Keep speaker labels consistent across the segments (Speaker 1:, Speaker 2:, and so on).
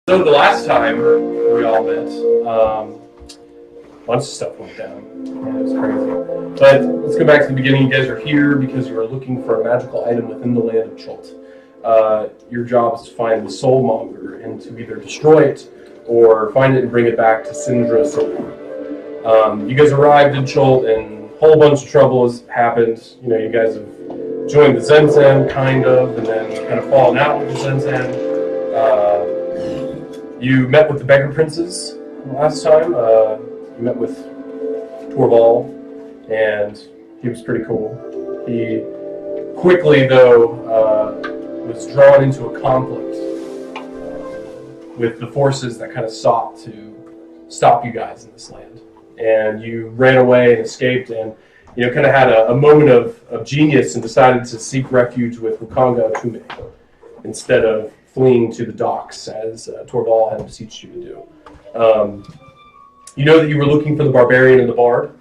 Speaker 1: So the last time we all met, a bunch of stuff went down. Yeah, it was crazy. But let's go back to the beginning. You guys are here because you are looking for a magical item within the land of Chult. Your job is to find the Soulmonger and to either destroy it or find it and bring it back to Sindra Soul. You guys arrived in Chult and a whole bunch of trouble has happened. You know, you guys have joined the Zensan, kind of, and then kind of fallen out with the Zensan. You met with the Beggar Princes last time. You met with Torvald, and he was pretty cool. He quickly, though, was drawn into a conflict with the forces that kind of sought to stop you guys in this land. And you ran away and escaped, and kind of had a moment of genius and decided to seek refuge with Wukanga Tume instead of fleeing to the docks as Torvald had beseeched you to do. You know that you were looking for the Barbarian and the Bard,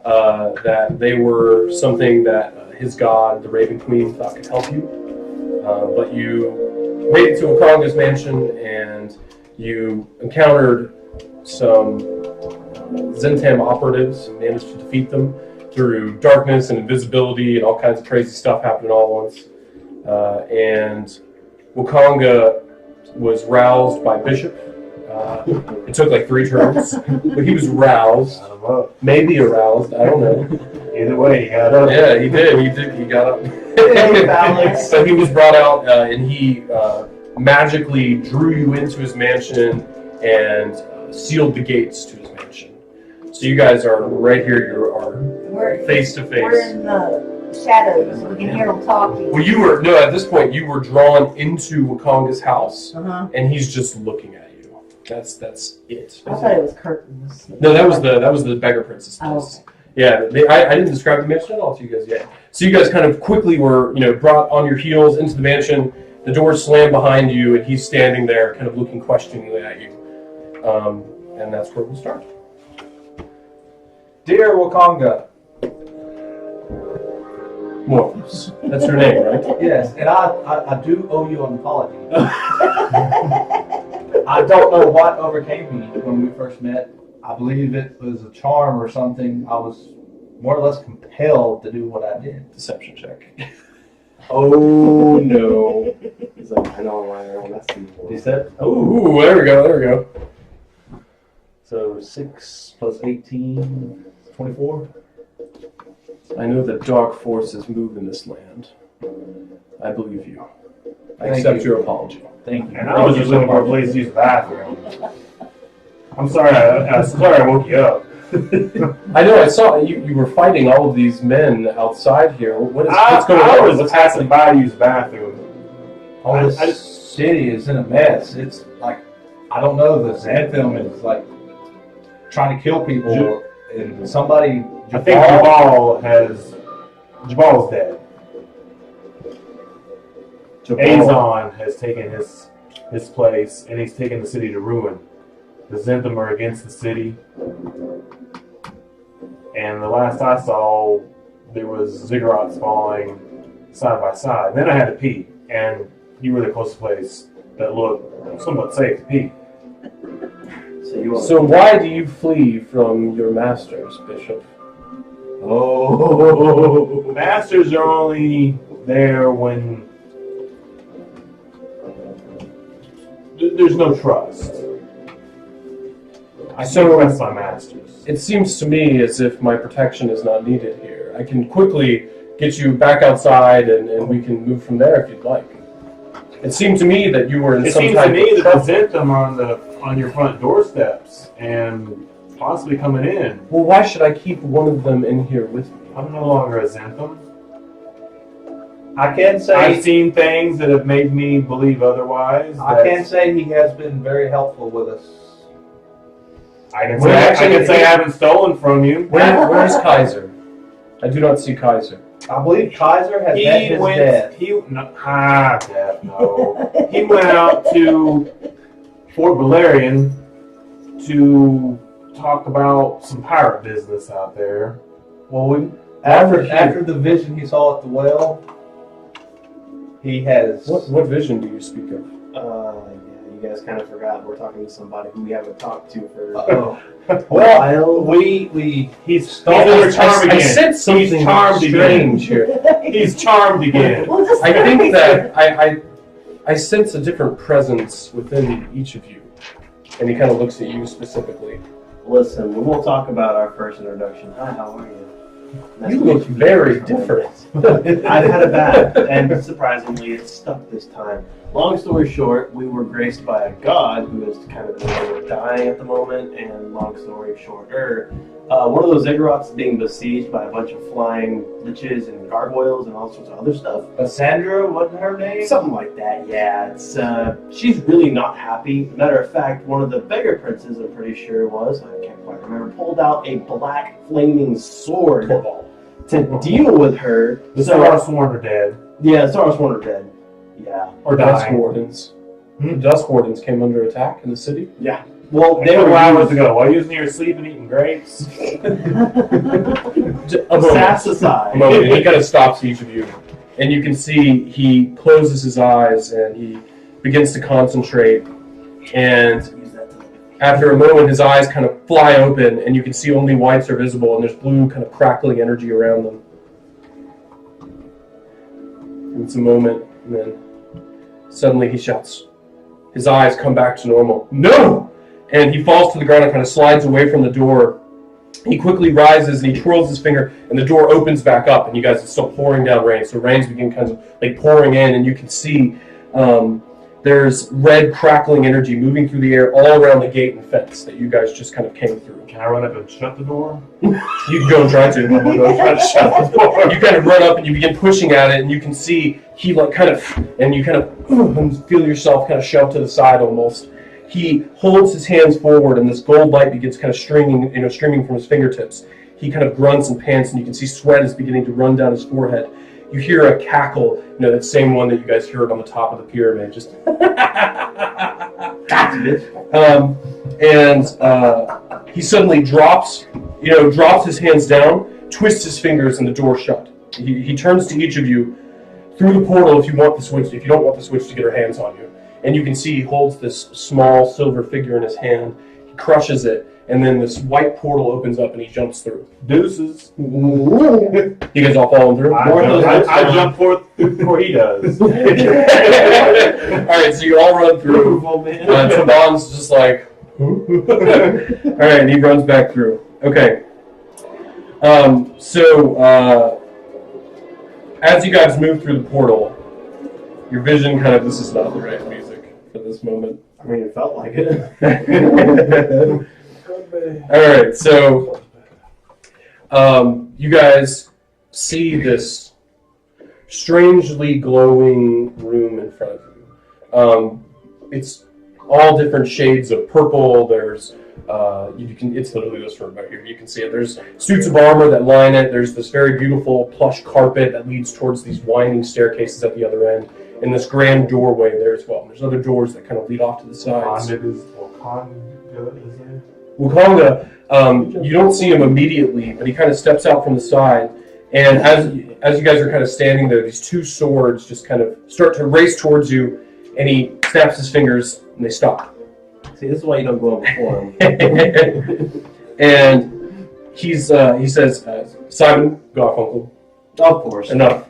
Speaker 1: that they were something that his god, the Raven Queen, thought could help you. But you made it to Wukanga's mansion and you encountered some Zentam operatives and managed to defeat them through darkness and invisibility and all kinds of crazy stuff happening all at once. And Wukanga was roused by Bishop. It took like 3 turns, but he was roused. Maybe aroused, I don't know.
Speaker 2: Either way, he got up.
Speaker 1: Yeah, he did. He got up. So he was brought out, and he magically drew you into his mansion and sealed the gates to his mansion. So you guys are right here. You are face to face.
Speaker 3: We're in the shadows. We can hear them talking.
Speaker 1: Well, at this point, you were drawn into Wukanga's house, and he's just looking at you. That's it.
Speaker 3: I thought it was curtains.
Speaker 1: No, that was the Beggar Princess place.
Speaker 3: Oh.
Speaker 1: Yeah, I didn't describe the mansion at all to you guys yet. So you guys kind of quickly were, brought on your heels into the mansion. The doors slammed behind you, and he's standing there, kind of looking questioningly at you. And that's where we'll start.
Speaker 2: Dear Wukanga.
Speaker 1: Morphos. That's her name, right?
Speaker 2: Yes, and I do owe you an apology. I don't know what overcame me when we first met. I believe it was a charm or something. I was more or less compelled to do what I did.
Speaker 1: Deception check.
Speaker 4: Oh no. He's like, I know why everyone has to be.
Speaker 2: Deception?
Speaker 1: Ooh, there we go.
Speaker 2: So 6 plus 18, 24.
Speaker 1: I know that dark forces move in this land. I believe you. I accept your apology.
Speaker 2: Thank you.
Speaker 4: And I was just looking for a place to use the bathroom. I'm sorry, I woke you up.
Speaker 1: I know, I saw you were fighting all of these men outside here. What's going on?
Speaker 4: I was passing by to use the bathroom.
Speaker 2: All this city is in a mess. It's like, I don't know, the Xanthem is like trying to kill people, and somebody...
Speaker 4: I think Jabal's dead. Azon has taken his place, and he's taken the city to ruin. The Zentham are against the city, and the last I saw, there was ziggurats falling side by side. Then I had to pee, and you were the closest place that looked somewhat safe to pee.
Speaker 1: So why do you flee from your masters, Bishop?
Speaker 4: Oh, masters are only there when there's no trust. I can't trust my masters.
Speaker 1: It seems to me as if my protection is not needed here. I can quickly get you back outside, and we can move from there if you'd like. It seemed to me that you were in some type of trouble.
Speaker 4: It seems to me that the Zentham are on your front doorsteps and possibly coming in.
Speaker 1: Well, why should I keep one of them in here with me?
Speaker 4: I'm no longer a Zentham.
Speaker 2: I can say...
Speaker 4: I've seen things that have made me believe otherwise.
Speaker 2: I can say he has been very helpful with us.
Speaker 4: I can say I haven't stolen from you.
Speaker 1: Where's Kaiser? I do not see Kaiser.
Speaker 2: I believe Kaiser has met his death.
Speaker 4: No. He went out to Fort Valerian to talk about some pirate business out there.
Speaker 2: Well, after the vision he saw at the well, he has...
Speaker 1: What vision do you speak of?
Speaker 4: Yeah,
Speaker 5: You guys kind of forgot we're talking to somebody who we haven't talked to for
Speaker 2: Uh-oh.
Speaker 5: a
Speaker 2: Well,
Speaker 5: while.
Speaker 4: He's
Speaker 1: I
Speaker 4: over charmed again.
Speaker 1: sense something
Speaker 4: He's charmed
Speaker 1: strange here.
Speaker 4: He's charmed again.
Speaker 3: We'll just
Speaker 1: I think that I sense a different presence within each of you. And he kind of looks at you specifically.
Speaker 5: Listen, we won't talk about our first introduction. Hi, how are you? Nice
Speaker 1: You
Speaker 5: to
Speaker 1: look
Speaker 5: meet you.
Speaker 1: very different.
Speaker 5: I've had a bath, and surprisingly, it stuck this time. Long story short, we were graced by a god who is kind of in the middle of dying at the moment, and long story shorter, one of those ziggurats being besieged by a bunch of flying liches and gargoyles and all sorts of other stuff.
Speaker 2: Sandra, wasn't her name?
Speaker 5: Something like that, yeah. It's she's really not happy. Matter of fact, one of the beggar princes, I'm pretty sure it was, I can't quite remember, pulled out a black flaming sword to deal with her.
Speaker 4: The Starsworn are dead.
Speaker 5: Yeah, the Starsworn are dead. Yeah.
Speaker 1: Or
Speaker 4: Dying.
Speaker 1: Dusk Wardens. The Dusk Wardens came under attack in the city.
Speaker 5: Yeah. Well,
Speaker 4: They were hours ago. While you was near sleep and eating grapes.
Speaker 1: A moment.
Speaker 5: Sass aside.
Speaker 1: A moment. And he kind of stops each of you. And you can see he closes his eyes and he begins to concentrate. And after a moment, his eyes kind of fly open and you can see only whites are visible and there's blue kind of crackling energy around them. And it's a moment, and then suddenly he shouts. His eyes come back to normal. No! And he falls to the ground and kind of slides away from the door. He quickly rises and he twirls his finger and the door opens back up and you guys are still pouring down rain. So rains begin kind of like pouring in and you can see there's red crackling energy moving through the air all around the gate and fence that you guys just kind of came through.
Speaker 4: Can I run up and shut the door?
Speaker 1: You can go and try to. I'm gonna go try to shut the door. You kind of run up and you begin pushing at it and you can see he like kind of, and you kind of and feel yourself kind of shoved to the side almost. He holds his hands forward and this gold light begins kind of streaming from his fingertips. He kind of grunts and pants and you can see sweat is beginning to run down his forehead. You hear a cackle, that same one that you guys heard on the top of the pyramid, just he suddenly drops his hands down, twists his fingers, and the door shut. He turns to each of you through the portal if you want the switch. If you don't want the switch to get her hands on you, and you can see he holds this small silver figure in his hand. He crushes it, and then this white portal opens up, and he jumps through.
Speaker 4: Deuces.
Speaker 1: You guys all falling through?
Speaker 4: I jump forth before he does.
Speaker 1: All right, so you all run through. Taban's just like, all right, and he runs back through. Okay. As you guys move through the portal, your vision this is not the right music for this moment.
Speaker 5: I mean, it felt like it.
Speaker 1: All right, so you guys see this strangely glowing room in front of you. It's all different shades of purple. There's it's literally this room right here. You can see it. There's suits of armor that line it. There's this very beautiful plush carpet that leads towards these winding staircases at the other end, and this grand doorway there as well. There's other doors that kind of lead off to the sides. Wukong, you don't see him immediately, but he kind of steps out from the side, and as you guys are kind of standing there, these two swords just kind of start to race towards you, and he snaps his fingers, and they stop.
Speaker 5: See, this is why you don't go before him.
Speaker 1: And he says, Simon Garfunkel.
Speaker 5: Of course.
Speaker 1: Enough.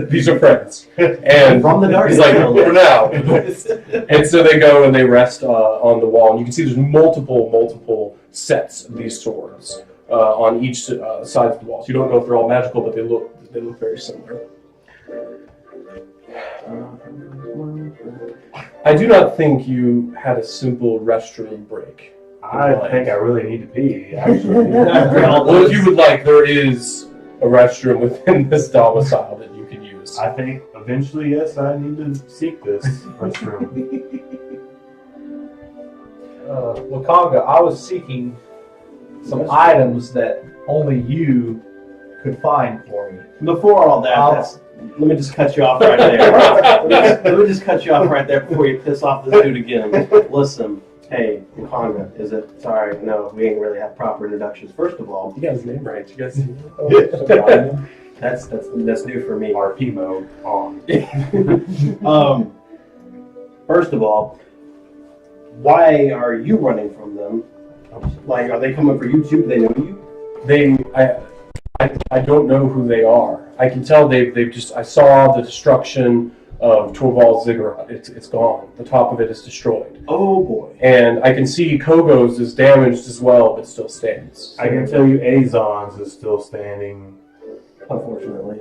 Speaker 1: These are friends. And
Speaker 5: from the dark.
Speaker 1: He's like, for now. And so they go and they rest on the wall. And you can see there's multiple sets of these swords on each side of the walls. You don't know if they're all magical, but they look very similar. I do not think you had a simple restroom break.
Speaker 4: I think I really need to pee, actually.
Speaker 1: Well, if you would like, there is a restroom within this domicile that you can use.
Speaker 4: I think eventually, yes, I need to seek this restroom.
Speaker 2: Wakanga, I was seeking some items that only you could find for me.
Speaker 5: Before all that, let me just cut you off right there. Let me just cut you off right there before you piss off this dude again. Listen, hey, Wakanga, is it? Sorry, no, we ain't really had proper introductions. First of all,
Speaker 1: you got his name right. You guys.
Speaker 5: That's new for me.
Speaker 4: RP mode on.
Speaker 5: First of all, why are you running from them? Like, are they coming for you too? Do they know you?
Speaker 1: I don't know who they are. I can tell they've just. I saw the destruction of Torvald's ziggurat. It's gone. The top of it is destroyed.
Speaker 5: Oh boy.
Speaker 1: And I can see Kogo's is damaged as well, but still stands.
Speaker 4: I can tell you Azon's is still standing.
Speaker 5: Unfortunately.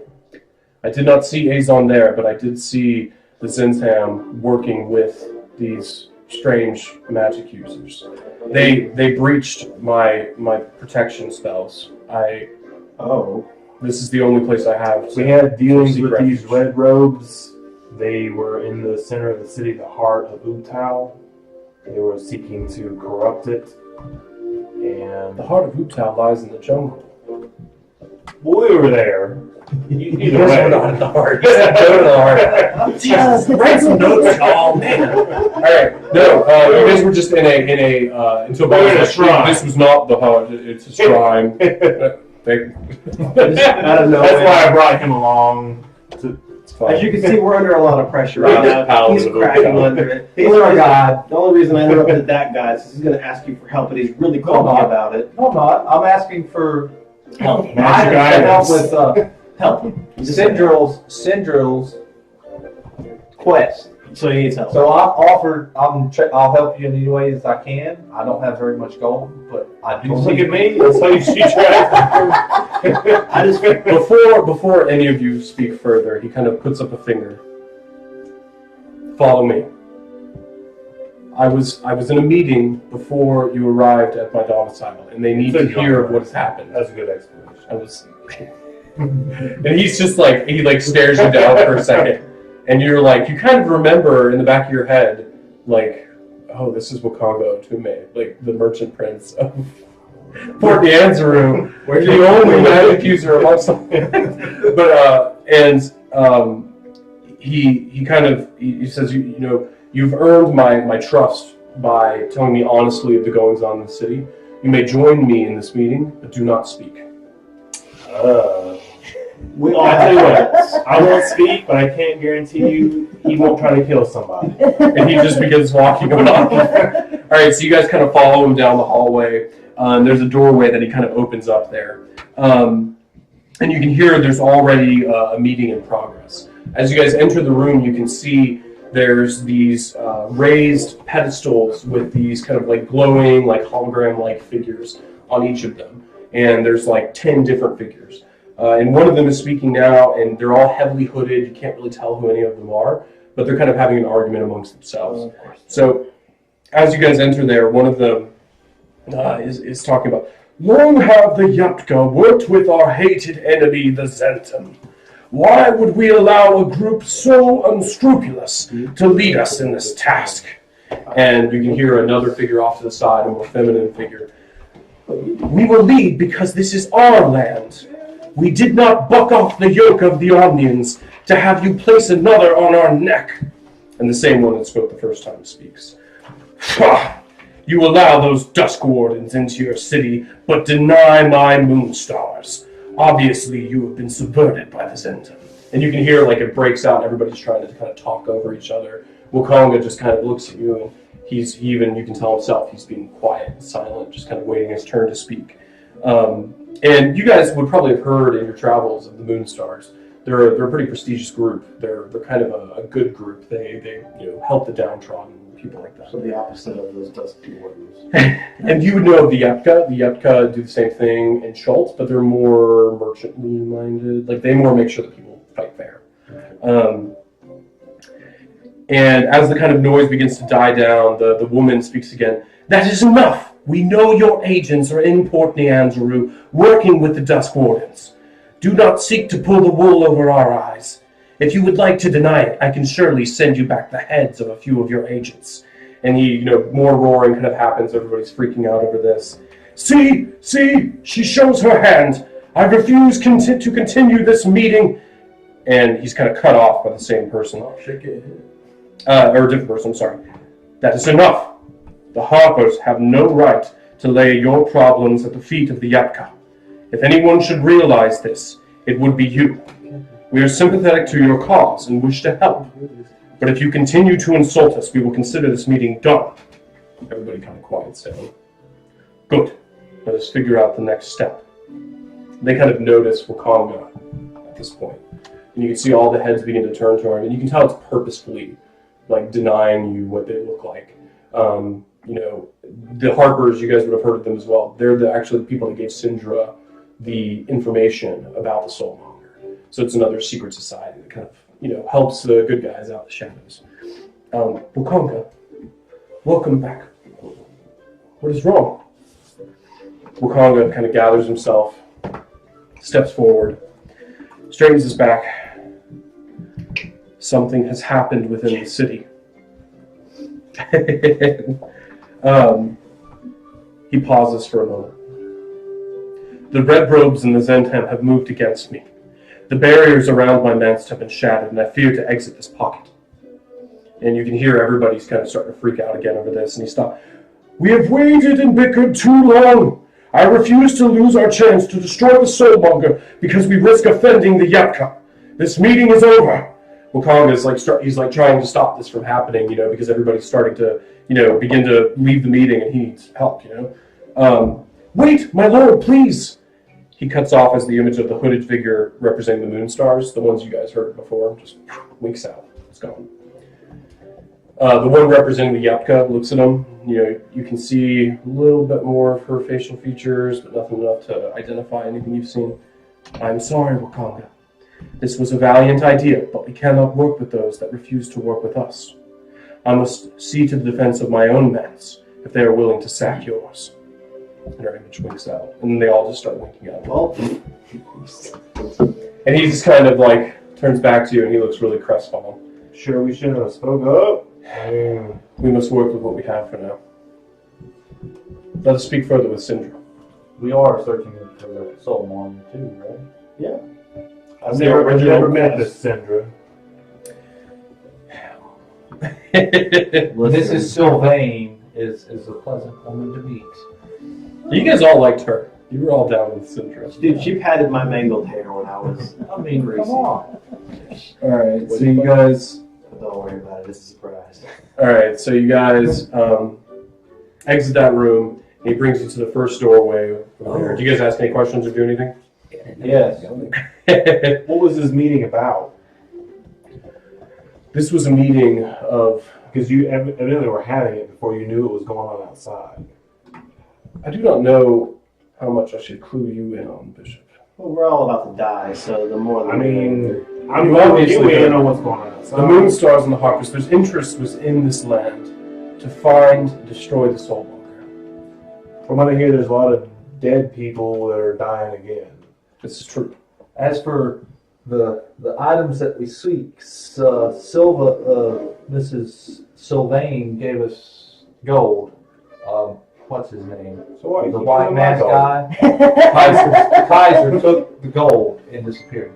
Speaker 1: I did not see Azon there, but I did see the Zintham working with these strange magic users. They breached my protection spells. This is the only place I have.
Speaker 4: We had dealings with
Speaker 1: refuge.
Speaker 4: these red robes. They were in the center of the city, the heart of Utao. They were seeking to corrupt it. And
Speaker 1: The heart of Utah lies in the jungle.
Speaker 4: we were there. Either
Speaker 1: We're
Speaker 4: way.
Speaker 1: not in the heart. Go to the heart. Jesus, write some notes. Oh man. All right. No, you guys were just in a until
Speaker 4: We're in a
Speaker 1: Bob was like,
Speaker 4: shrine.
Speaker 1: this was not the heart. It's a shrine.
Speaker 5: I don't know.
Speaker 4: That's why I brought him along.
Speaker 1: It's fine.
Speaker 5: As you can see, we're under a lot of pressure right now.
Speaker 1: Paladin
Speaker 5: He's
Speaker 1: of
Speaker 5: cracking
Speaker 1: Utah.
Speaker 5: under it.
Speaker 2: He's our God.
Speaker 5: The only reason I interrupted that guy is he's going to ask you for help, and he's really calling
Speaker 2: No,
Speaker 5: me
Speaker 2: no.
Speaker 5: about it.
Speaker 2: No, I'm not. I'm asking for
Speaker 5: Help.
Speaker 4: Magic
Speaker 2: help
Speaker 4: items.
Speaker 2: with
Speaker 5: Help.
Speaker 2: Syndrill's quest.
Speaker 5: So he needs help.
Speaker 2: So I'll help you in any way as I can. I don't have very much gold, but I do.
Speaker 4: Look at me. That's how you shoot your ass.
Speaker 5: I just
Speaker 1: Before any of you speak further, he kind of puts up a finger. Follow me. I was in a meeting before you arrived at my domicile, and they need to hear of what has happened.
Speaker 4: That's a good explanation.
Speaker 1: I was, and he's just like he stares you down for a second, and you're like you kind of remember in the back of your head like, oh, this is Wakongo Tume, like the merchant prince of Port Nianzaru, the only magic user amongst them. But he says you know you've earned my trust by telling me honestly of the goings on in the city. You may join me in this meeting, but do not speak.
Speaker 5: we
Speaker 4: I'll tell you what, I won't speak, but I can't guarantee you he won't try to kill somebody.
Speaker 1: And he just begins walking off. All right, so you guys kind of follow him down the hallway. There's a doorway that he kind of opens up there. And you can hear there's already a meeting in progress. As you guys enter the room, you can see there's these raised pedestals with these kind of like glowing, like hologram-like figures on each of them. And there's like 10 different figures. And one of them is speaking now, and they're all heavily hooded. You can't really tell who any of them are, but they're kind of having an argument amongst themselves. So as you guys enter there, one of them is talking about, long have the Yapka worked with our hated enemy, the Zenton. Why would we allow a group so unscrupulous to lead us in this task? And you can hear another figure off to the side, a more feminine figure. We will lead because this is our land. We did not buck off the yoke of the Omnians to have you place another on our neck. And the same one that spoke the first time speaks. You allow those Dusk Wardens into your city, but deny my Moonstars. Obviously, you have been subverted by the Zenton. And you can hear like it breaks out, and everybody's trying to kind of talk over each other. Wakonga just kind of looks at you, and you can tell himself, he's being quiet and silent, just kind of waiting his turn to speak. And you guys would probably have heard in your travels of the Moonstars. They're a pretty prestigious group. They're kind of a good group. They help the downtrodden, people like that.
Speaker 5: So the opposite of those Dusky Wardens.
Speaker 1: And you would know of the Yapka. The Yapka do the same thing in Schultz, but they're more merchantly minded. Like they more make sure that people fight fair. And as the kind of noise begins to die down, the woman speaks again. That is enough. We know your agents are in Port Nianzaru working with the Dusk Wardens. Do not seek to pull the wool over our eyes. If you would like to deny it, I can surely send you back the heads of a few of your agents. And more roaring kind of happens. Everybody's freaking out over this. See, she shows her hand. I refuse to continue this meeting. And he's kind of cut off by the same person. Or a different person, I'm sorry. That is enough. The Harpers have no right to lay your problems at the feet of the Yapka. If anyone should realize this, it would be you. We are sympathetic to your cause and wish to help. But if you continue to insult us, we will consider this meeting done. Everybody kind of quiets down. Good. Let us figure out the next step. They kind of notice Wakanga at this point. And you can see all the heads begin to turn to him, and you can tell it's purposefully like denying you what they look like. You know, the Harpers, you guys would have heard of them as well. They're actually the people that gave Syndra the information about the Soulmonger. So it's another secret society that kind of, you know, helps the good guys out of the shadows. Wakanga, welcome back. What is wrong? Wakanga kind of gathers himself, steps forward, straightens his back. Something has happened within the city. He pauses for a moment. The red robes and the Zentam have moved against me. The barriers around my manse have been shattered, and I fear to exit this pocket. And you can hear everybody's kind of starting to freak out again over this, and he stops. We have waited and bickered too long. I refuse to lose our chance to destroy the Soulmonger because we risk offending the Yapka. This meeting is over. Wakanga is he's trying to stop this from happening, you know, because everybody's starting to, you know, begin to leave the meeting, and he needs help, you know. Wait, my lord, please. He cuts off as the image of the hooded figure representing the moon stars, the ones you guys heard before, just winks out. It's gone. The one representing the Yapka looks at him. You know, you can see a little bit more of her facial features, but nothing enough to identify anything you've seen. I'm sorry, Wakanga. This was a valiant idea, but we cannot work with those that refuse to work with us. I must see to the defense of my own manse if they are willing to sack yours. And her image winks out, and they all just start winking out. Well, and he just kind of like turns back to you, and he looks really crestfallen.
Speaker 4: Sure, we shouldn't have spoke up.
Speaker 1: We must work with what we have for now. Let us speak further with Syndra.
Speaker 2: We are searching for the Soulmonger too, right?
Speaker 5: Yeah.
Speaker 4: I've never met this Syndra.
Speaker 2: Mrs. Sylvain is a pleasant woman to meet.
Speaker 1: You guys all liked her. You were all down with Syndra.
Speaker 5: Dude, she patted my mangled hair when I was greasy.
Speaker 2: Come on.
Speaker 1: Alright, so you guys...
Speaker 5: Don't worry about it, it's a surprise.
Speaker 1: Alright, so you guys exit that room, and he brings you to the first doorway over there. Do you guys ask any questions or do anything?
Speaker 2: Yes.
Speaker 4: What was this meeting about?
Speaker 1: This was a meeting of...
Speaker 4: Because you evidently were having it before you knew what was going on outside.
Speaker 1: I do not know how much I should clue you in on, Bishop.
Speaker 5: Well, we're all about to die, so the more the
Speaker 4: I mean, I'm
Speaker 1: You obviously
Speaker 4: obviously in
Speaker 1: know
Speaker 4: on what's going on outside.
Speaker 1: The moon stars and the Harpers, there's interest within this land to find and destroy the Soulmonger.
Speaker 4: From what I hear, there's a lot of dead people that are dying again.
Speaker 1: This is true.
Speaker 2: As for the items that we seek, Mrs. Sylvain gave us gold. What's his name?
Speaker 4: So what?
Speaker 2: The white mask guy.
Speaker 1: Kaiser.
Speaker 2: Kaiser took the gold and disappeared.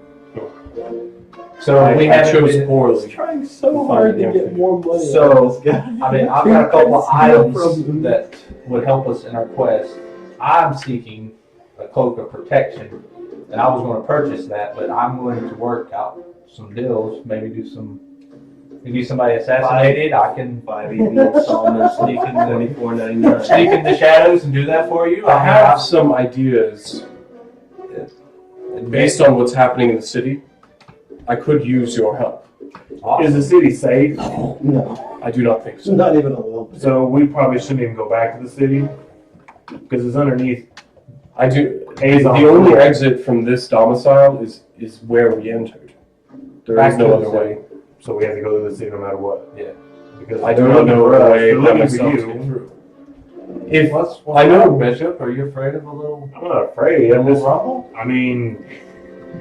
Speaker 2: So we
Speaker 1: I
Speaker 2: haven't
Speaker 1: chose
Speaker 2: been-
Speaker 1: poorly.
Speaker 5: trying so hard to get more money
Speaker 2: So,
Speaker 5: out of this guy.
Speaker 2: I mean, I've got a couple of items that would help us in our quest. I'm seeking a cloak of protection, and I was going to purchase that, but I'm going to work out some deals, maybe somebody assassinated, I can
Speaker 5: 5 easy installments, sneak in $24.99.
Speaker 2: sneak in the shadows and do that for you.
Speaker 1: I have some ideas based on what's happening in the city. I could use your help.
Speaker 2: Awesome.
Speaker 4: Is the city safe?
Speaker 5: No,
Speaker 1: I do not think so.
Speaker 5: not even a little bit.
Speaker 4: So we probably shouldn't even go back to the city because it's underneath.
Speaker 1: I do.
Speaker 4: Azon.
Speaker 1: The only exit from this domicile is where we entered. There
Speaker 2: Back
Speaker 1: is no
Speaker 2: to
Speaker 1: other
Speaker 2: the
Speaker 1: way.
Speaker 4: So we have to go to the city no matter what.
Speaker 2: Yeah.
Speaker 4: Because
Speaker 1: I do
Speaker 4: they're
Speaker 1: not
Speaker 4: looking
Speaker 1: know
Speaker 4: for
Speaker 1: a
Speaker 4: us,
Speaker 1: way
Speaker 4: they're
Speaker 1: by
Speaker 4: looking for
Speaker 1: myself to
Speaker 4: you.
Speaker 1: get through. If
Speaker 2: What's
Speaker 1: I know-
Speaker 2: wrong, Bishop? Are you afraid of a little
Speaker 4: I'm not afraid. I'm just.
Speaker 2: rumble?
Speaker 4: I mean,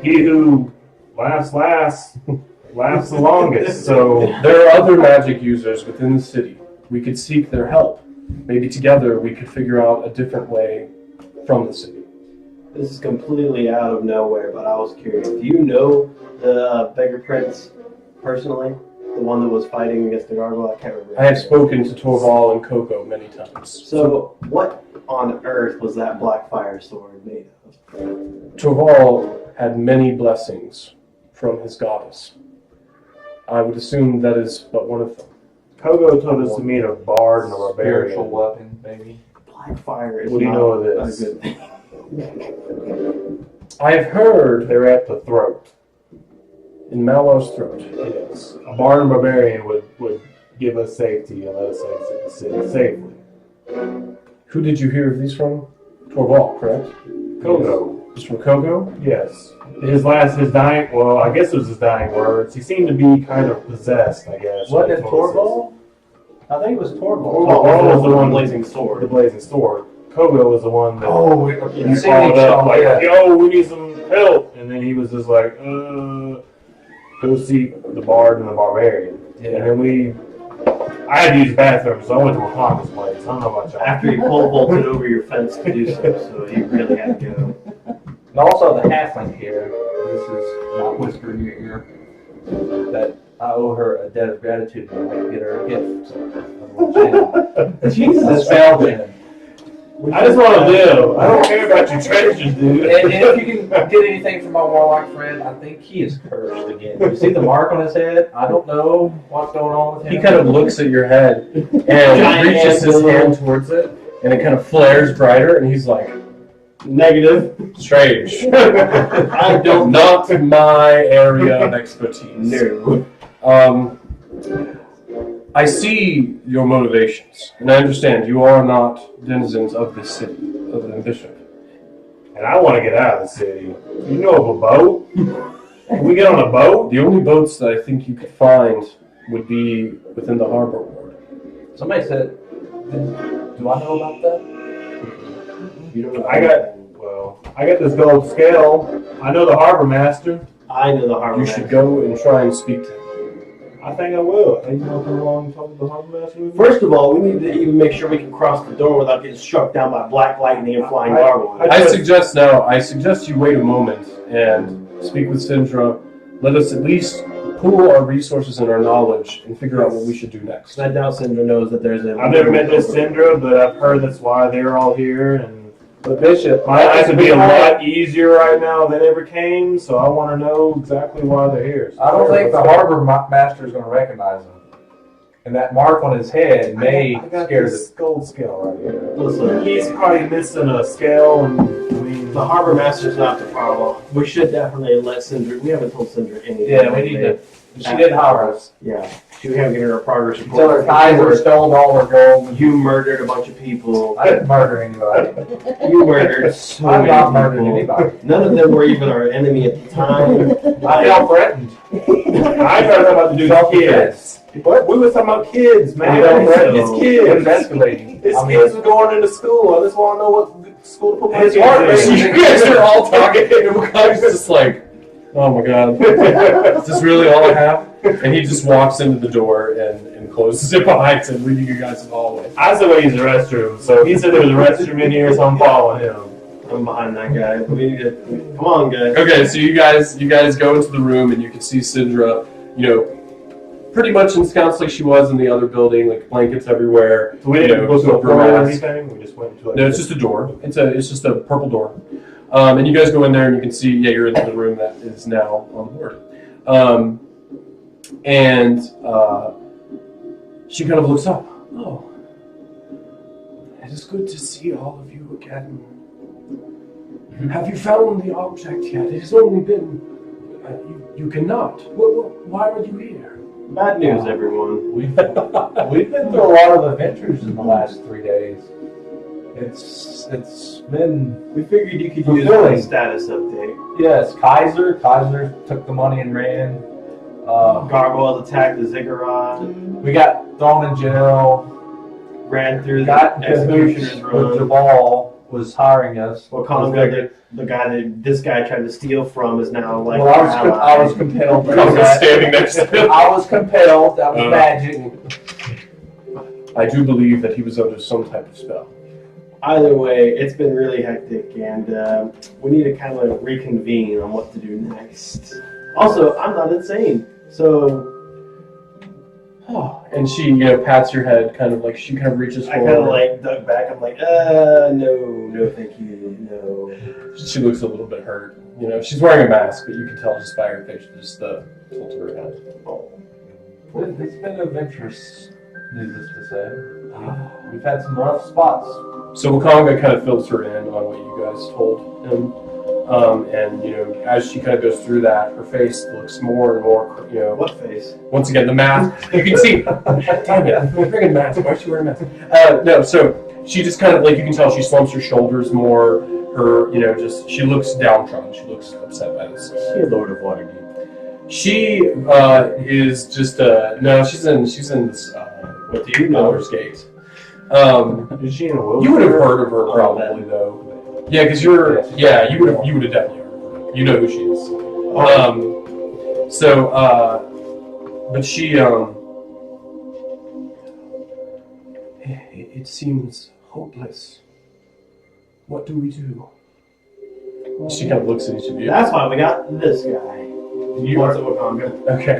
Speaker 4: he who laughs the longest. So
Speaker 1: there are other magic users within the city, we could seek their help. Maybe together we could figure out a different way from the city.
Speaker 5: This is completely out of nowhere, but I was curious. Do you know the Beggar Prince personally? The one that was fighting against the gargoyle? I can't remember.
Speaker 1: I have spoken to Torval and Coco many times.
Speaker 5: So, what on earth was that black fire sword made of?
Speaker 1: Torval had many blessings from his goddess. I would assume that is but one of them.
Speaker 4: Kogo told us to meet a bard and a barbarian.
Speaker 2: Spiritual weapon, maybe.
Speaker 5: Black fire is
Speaker 4: What do you
Speaker 5: not
Speaker 4: know of
Speaker 5: a
Speaker 4: this?
Speaker 5: good thing.
Speaker 1: I have heard
Speaker 4: They're at the throat.
Speaker 1: in Mallow's throat.
Speaker 4: Yes. A bard and barbarian would give us safety and let us exit the city safely.
Speaker 1: Who did you hear of these from? Torvald, correct?
Speaker 4: Kogo.
Speaker 1: Just from Kogo?
Speaker 4: Yes. His dying, well, I guess it was his dying words. He seemed to be kind of possessed, I guess.
Speaker 2: Wasn't it
Speaker 4: That's what it
Speaker 2: Torvald? I think it was Torvald.
Speaker 4: Torvald was the one
Speaker 5: blazing
Speaker 4: says. The
Speaker 5: sword.
Speaker 4: blazing sword. Kogo was the one that
Speaker 2: Oh,
Speaker 4: you
Speaker 2: you see
Speaker 4: called up, like,
Speaker 2: yeah.
Speaker 4: yo, we need some help. And then he was just like, go seek the bard and the barbarian. And then I had to use the bathroom, so I went to Wakanda's place. I don't know about y'all.
Speaker 5: After you pole vaulted over your fence to do so you really had to go.
Speaker 2: And also the halfling here, this is not whispering in your ear, that I owe her a debt of gratitude and I'd like to get her a gift. Jesus, Belgian.
Speaker 4: I just want to live. I don't care about your treasures, dude.
Speaker 2: And if you can get anything from my warlock friend, I think he is cursed again. You see the mark on his head? I don't know what's going on with him.
Speaker 1: He kind of looks at your head and
Speaker 5: Giant
Speaker 1: reaches his
Speaker 5: hand.
Speaker 1: hand towards it, and it kind of flares brighter, and he's like,
Speaker 5: Negative.
Speaker 1: strange.
Speaker 5: I don't
Speaker 1: Not my area of expertise.
Speaker 5: know.
Speaker 1: I see your motivations, and I understand you are not denizens of this city, of the bishop.
Speaker 4: And I want to get out of the city. You know of a boat? Can we get on a boat?
Speaker 1: The only boats that I think you could find would be within the harbor ward.
Speaker 2: Somebody said, do I know about that?
Speaker 1: You don't know.
Speaker 4: I got this gold scale. I know the harbor master.
Speaker 5: I know the harbor.
Speaker 1: You should go and try and speak to him.
Speaker 4: I think I will. Hey, you know how long talk to the harbor master with me?
Speaker 5: First of all, we need to even make sure we can cross the door without getting struck down by black lightning and flying gargoyles.
Speaker 1: I suggest you wait a moment and speak with Sindra. Let us at least pool our resources and our knowledge and figure out what we should do next.
Speaker 5: I doubt Cinder knows that there's a.
Speaker 4: I've never met this Syndra, but I've heard that's why they're all here. And
Speaker 2: The bishop.
Speaker 4: my life would be a lot easier right now than ever came, so I want to know exactly why they're here. So
Speaker 2: I don't think the harbor master is going to recognize him. And that mark on his head may
Speaker 4: I got
Speaker 2: scare
Speaker 4: this gold scale right here.
Speaker 5: Listen,
Speaker 4: He's probably missing a scale, and I mean,
Speaker 5: the harbor master's not the problem. We should definitely let Cinder. We haven't told Cinder anything.
Speaker 2: Yeah, we need to. She did hire us.
Speaker 5: Yeah, we haven't given her a progress report.
Speaker 2: Tell her Kaiser stole all her gold.
Speaker 5: You murdered a bunch of people.
Speaker 2: I didn't murder anybody.
Speaker 5: You murdered so
Speaker 2: I've
Speaker 5: many
Speaker 2: not murdered
Speaker 5: people.
Speaker 2: anybody.
Speaker 5: None of them were even our enemy at the time.
Speaker 2: I felt threatened.
Speaker 4: I thought about to do the kids. What? We were talking about kids, man.
Speaker 2: I felt threatened.
Speaker 4: It's
Speaker 2: It was
Speaker 4: kids.
Speaker 2: escalating.
Speaker 4: His
Speaker 2: I mean,
Speaker 4: kids were going into school. I just want to know what school to put my
Speaker 2: His
Speaker 4: kids
Speaker 2: heart
Speaker 4: in.
Speaker 2: rate-
Speaker 1: You guys are all talking, and Wakami's just like, oh my god, is this really all I have? And he just walks into the door and closes it behind him, leaving you guys in the hallway.
Speaker 4: I said, well, use the restroom. So he said there was a restroom in here, so I'm following him.
Speaker 5: I'm behind that guy. We need to come on, guys.
Speaker 1: Okay, so you guys go into the room, and you can see Sindra, pretty much ensconced like she was in the other building, like blankets everywhere.
Speaker 4: So we didn't go to a
Speaker 1: silver
Speaker 4: floor or
Speaker 1: mask.
Speaker 4: anything. We just went to a.
Speaker 1: No, it's just a door. It's just a purple door. And you guys go in there and you can see, you're in the room that is now on board. She kind of looks up. Oh, it is good to see all of you again. Have you found the object yet? It has only been. You cannot. Why are you here?
Speaker 5: Bad news, everyone.
Speaker 2: we've been through a lot of adventures in the last 3 days. It's been
Speaker 5: We figured you could use
Speaker 2: Fulfilling.
Speaker 5: a status update.
Speaker 2: yes. Kaiser took the money and ran.
Speaker 5: Gargoyles attacked the ziggurat,
Speaker 2: We got thrown in jail.
Speaker 5: ran through the
Speaker 2: Got
Speaker 5: executioner's
Speaker 2: cahoots with
Speaker 5: run.
Speaker 2: Jabal was hiring us.
Speaker 5: Wakanda, the guy that this guy tried to steal from, is now like.
Speaker 2: Well, I was compelled. to do
Speaker 1: Wakanda's
Speaker 2: that.
Speaker 1: standing next to him.
Speaker 2: I was compelled. That was magic.
Speaker 1: I do believe that he was under some type of spell.
Speaker 5: Either way, it's been really hectic, and we need to kind of reconvene on what to do next. Also, I'm not insane, so
Speaker 1: And she, pats your head, kind of like she kind of reaches
Speaker 5: I kind
Speaker 1: forward.
Speaker 5: of like dug back. I'm like, no, thank you, no.
Speaker 1: She looks a little bit hurt. You know, she's wearing a mask, but you can tell just by her face, just the tilt of her head.
Speaker 2: It's been adventurous, needless to say. We've had some rough spots.
Speaker 1: So Wakanga kind of fills her in on what you guys told him. And, you know, as she kind of goes through that, her face looks more and more, you know.
Speaker 5: What face?
Speaker 1: Once again, the mask. You can see. Damn it. Friggin' mask. Why is she wearing a mask? No, so she just kind of, like, you can tell she slumps her shoulders more. Her, you know, just, she looks downtrodden. She looks upset by this.
Speaker 4: She a Lord of Waterdeep.
Speaker 1: She is just, no, she's in this, what do you know? Baldur's Gate.
Speaker 4: Is she in a wheelchair?
Speaker 1: You would have heard of her probably, though. Yeah, because you would have definitely heard of her. You know who she is. But she, it seems hopeless. What do we do? She kind of looks at each of you.
Speaker 5: That's why we got this guy.
Speaker 1: You
Speaker 5: What's
Speaker 1: are
Speaker 5: it, Wakanga?
Speaker 1: okay.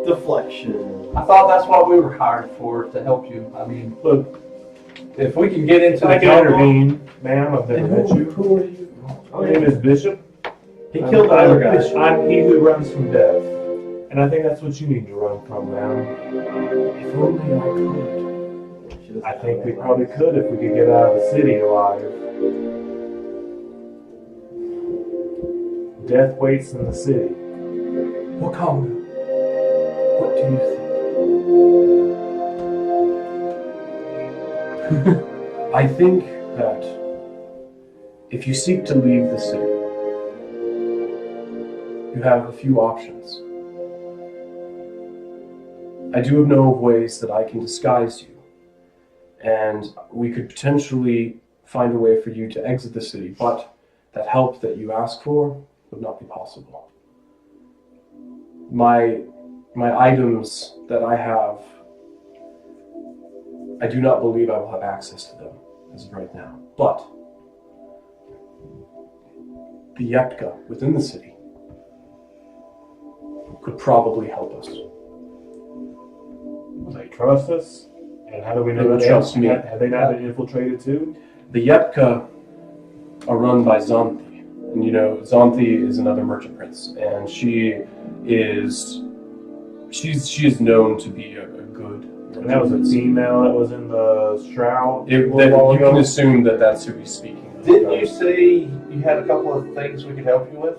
Speaker 5: Deflection.
Speaker 2: I thought that's what we were hired for, to help you. I mean,
Speaker 4: Look,
Speaker 2: if we can get into
Speaker 4: I
Speaker 2: the
Speaker 4: can
Speaker 2: jungle,
Speaker 4: intervene, ma'am. I've never met you.
Speaker 1: Who are you?
Speaker 4: My name is Bishop.
Speaker 5: He killed the other guy.
Speaker 4: I'm he who runs from death. And I think that's what you need to run from, ma'am.
Speaker 1: If only I could.
Speaker 4: I think we probably could if we could get out of the city alive. Death waits in the city.
Speaker 1: Wakanga, what do you think? I think that if you seek to leave the city, you have a few options. I do know of ways that I can disguise you, and we could potentially find a way for you to exit the city, but that help that you ask for would not be possible. My items that I have, I do not believe I will have access to them as of right now. But the Yepka within the city could probably help us.
Speaker 4: They trust us? And how do we know
Speaker 1: They would
Speaker 4: that
Speaker 1: trust me.
Speaker 4: Have they not been infiltrated too?
Speaker 1: The Yepka are run by Xanthi. And you know, Xanthi is another merchant prince, and she is known to be a good.
Speaker 4: And that was a female that was in the shroud.
Speaker 1: You can assume that that's who he's speaking of.
Speaker 2: didn't you say you had a couple of things we could help you with?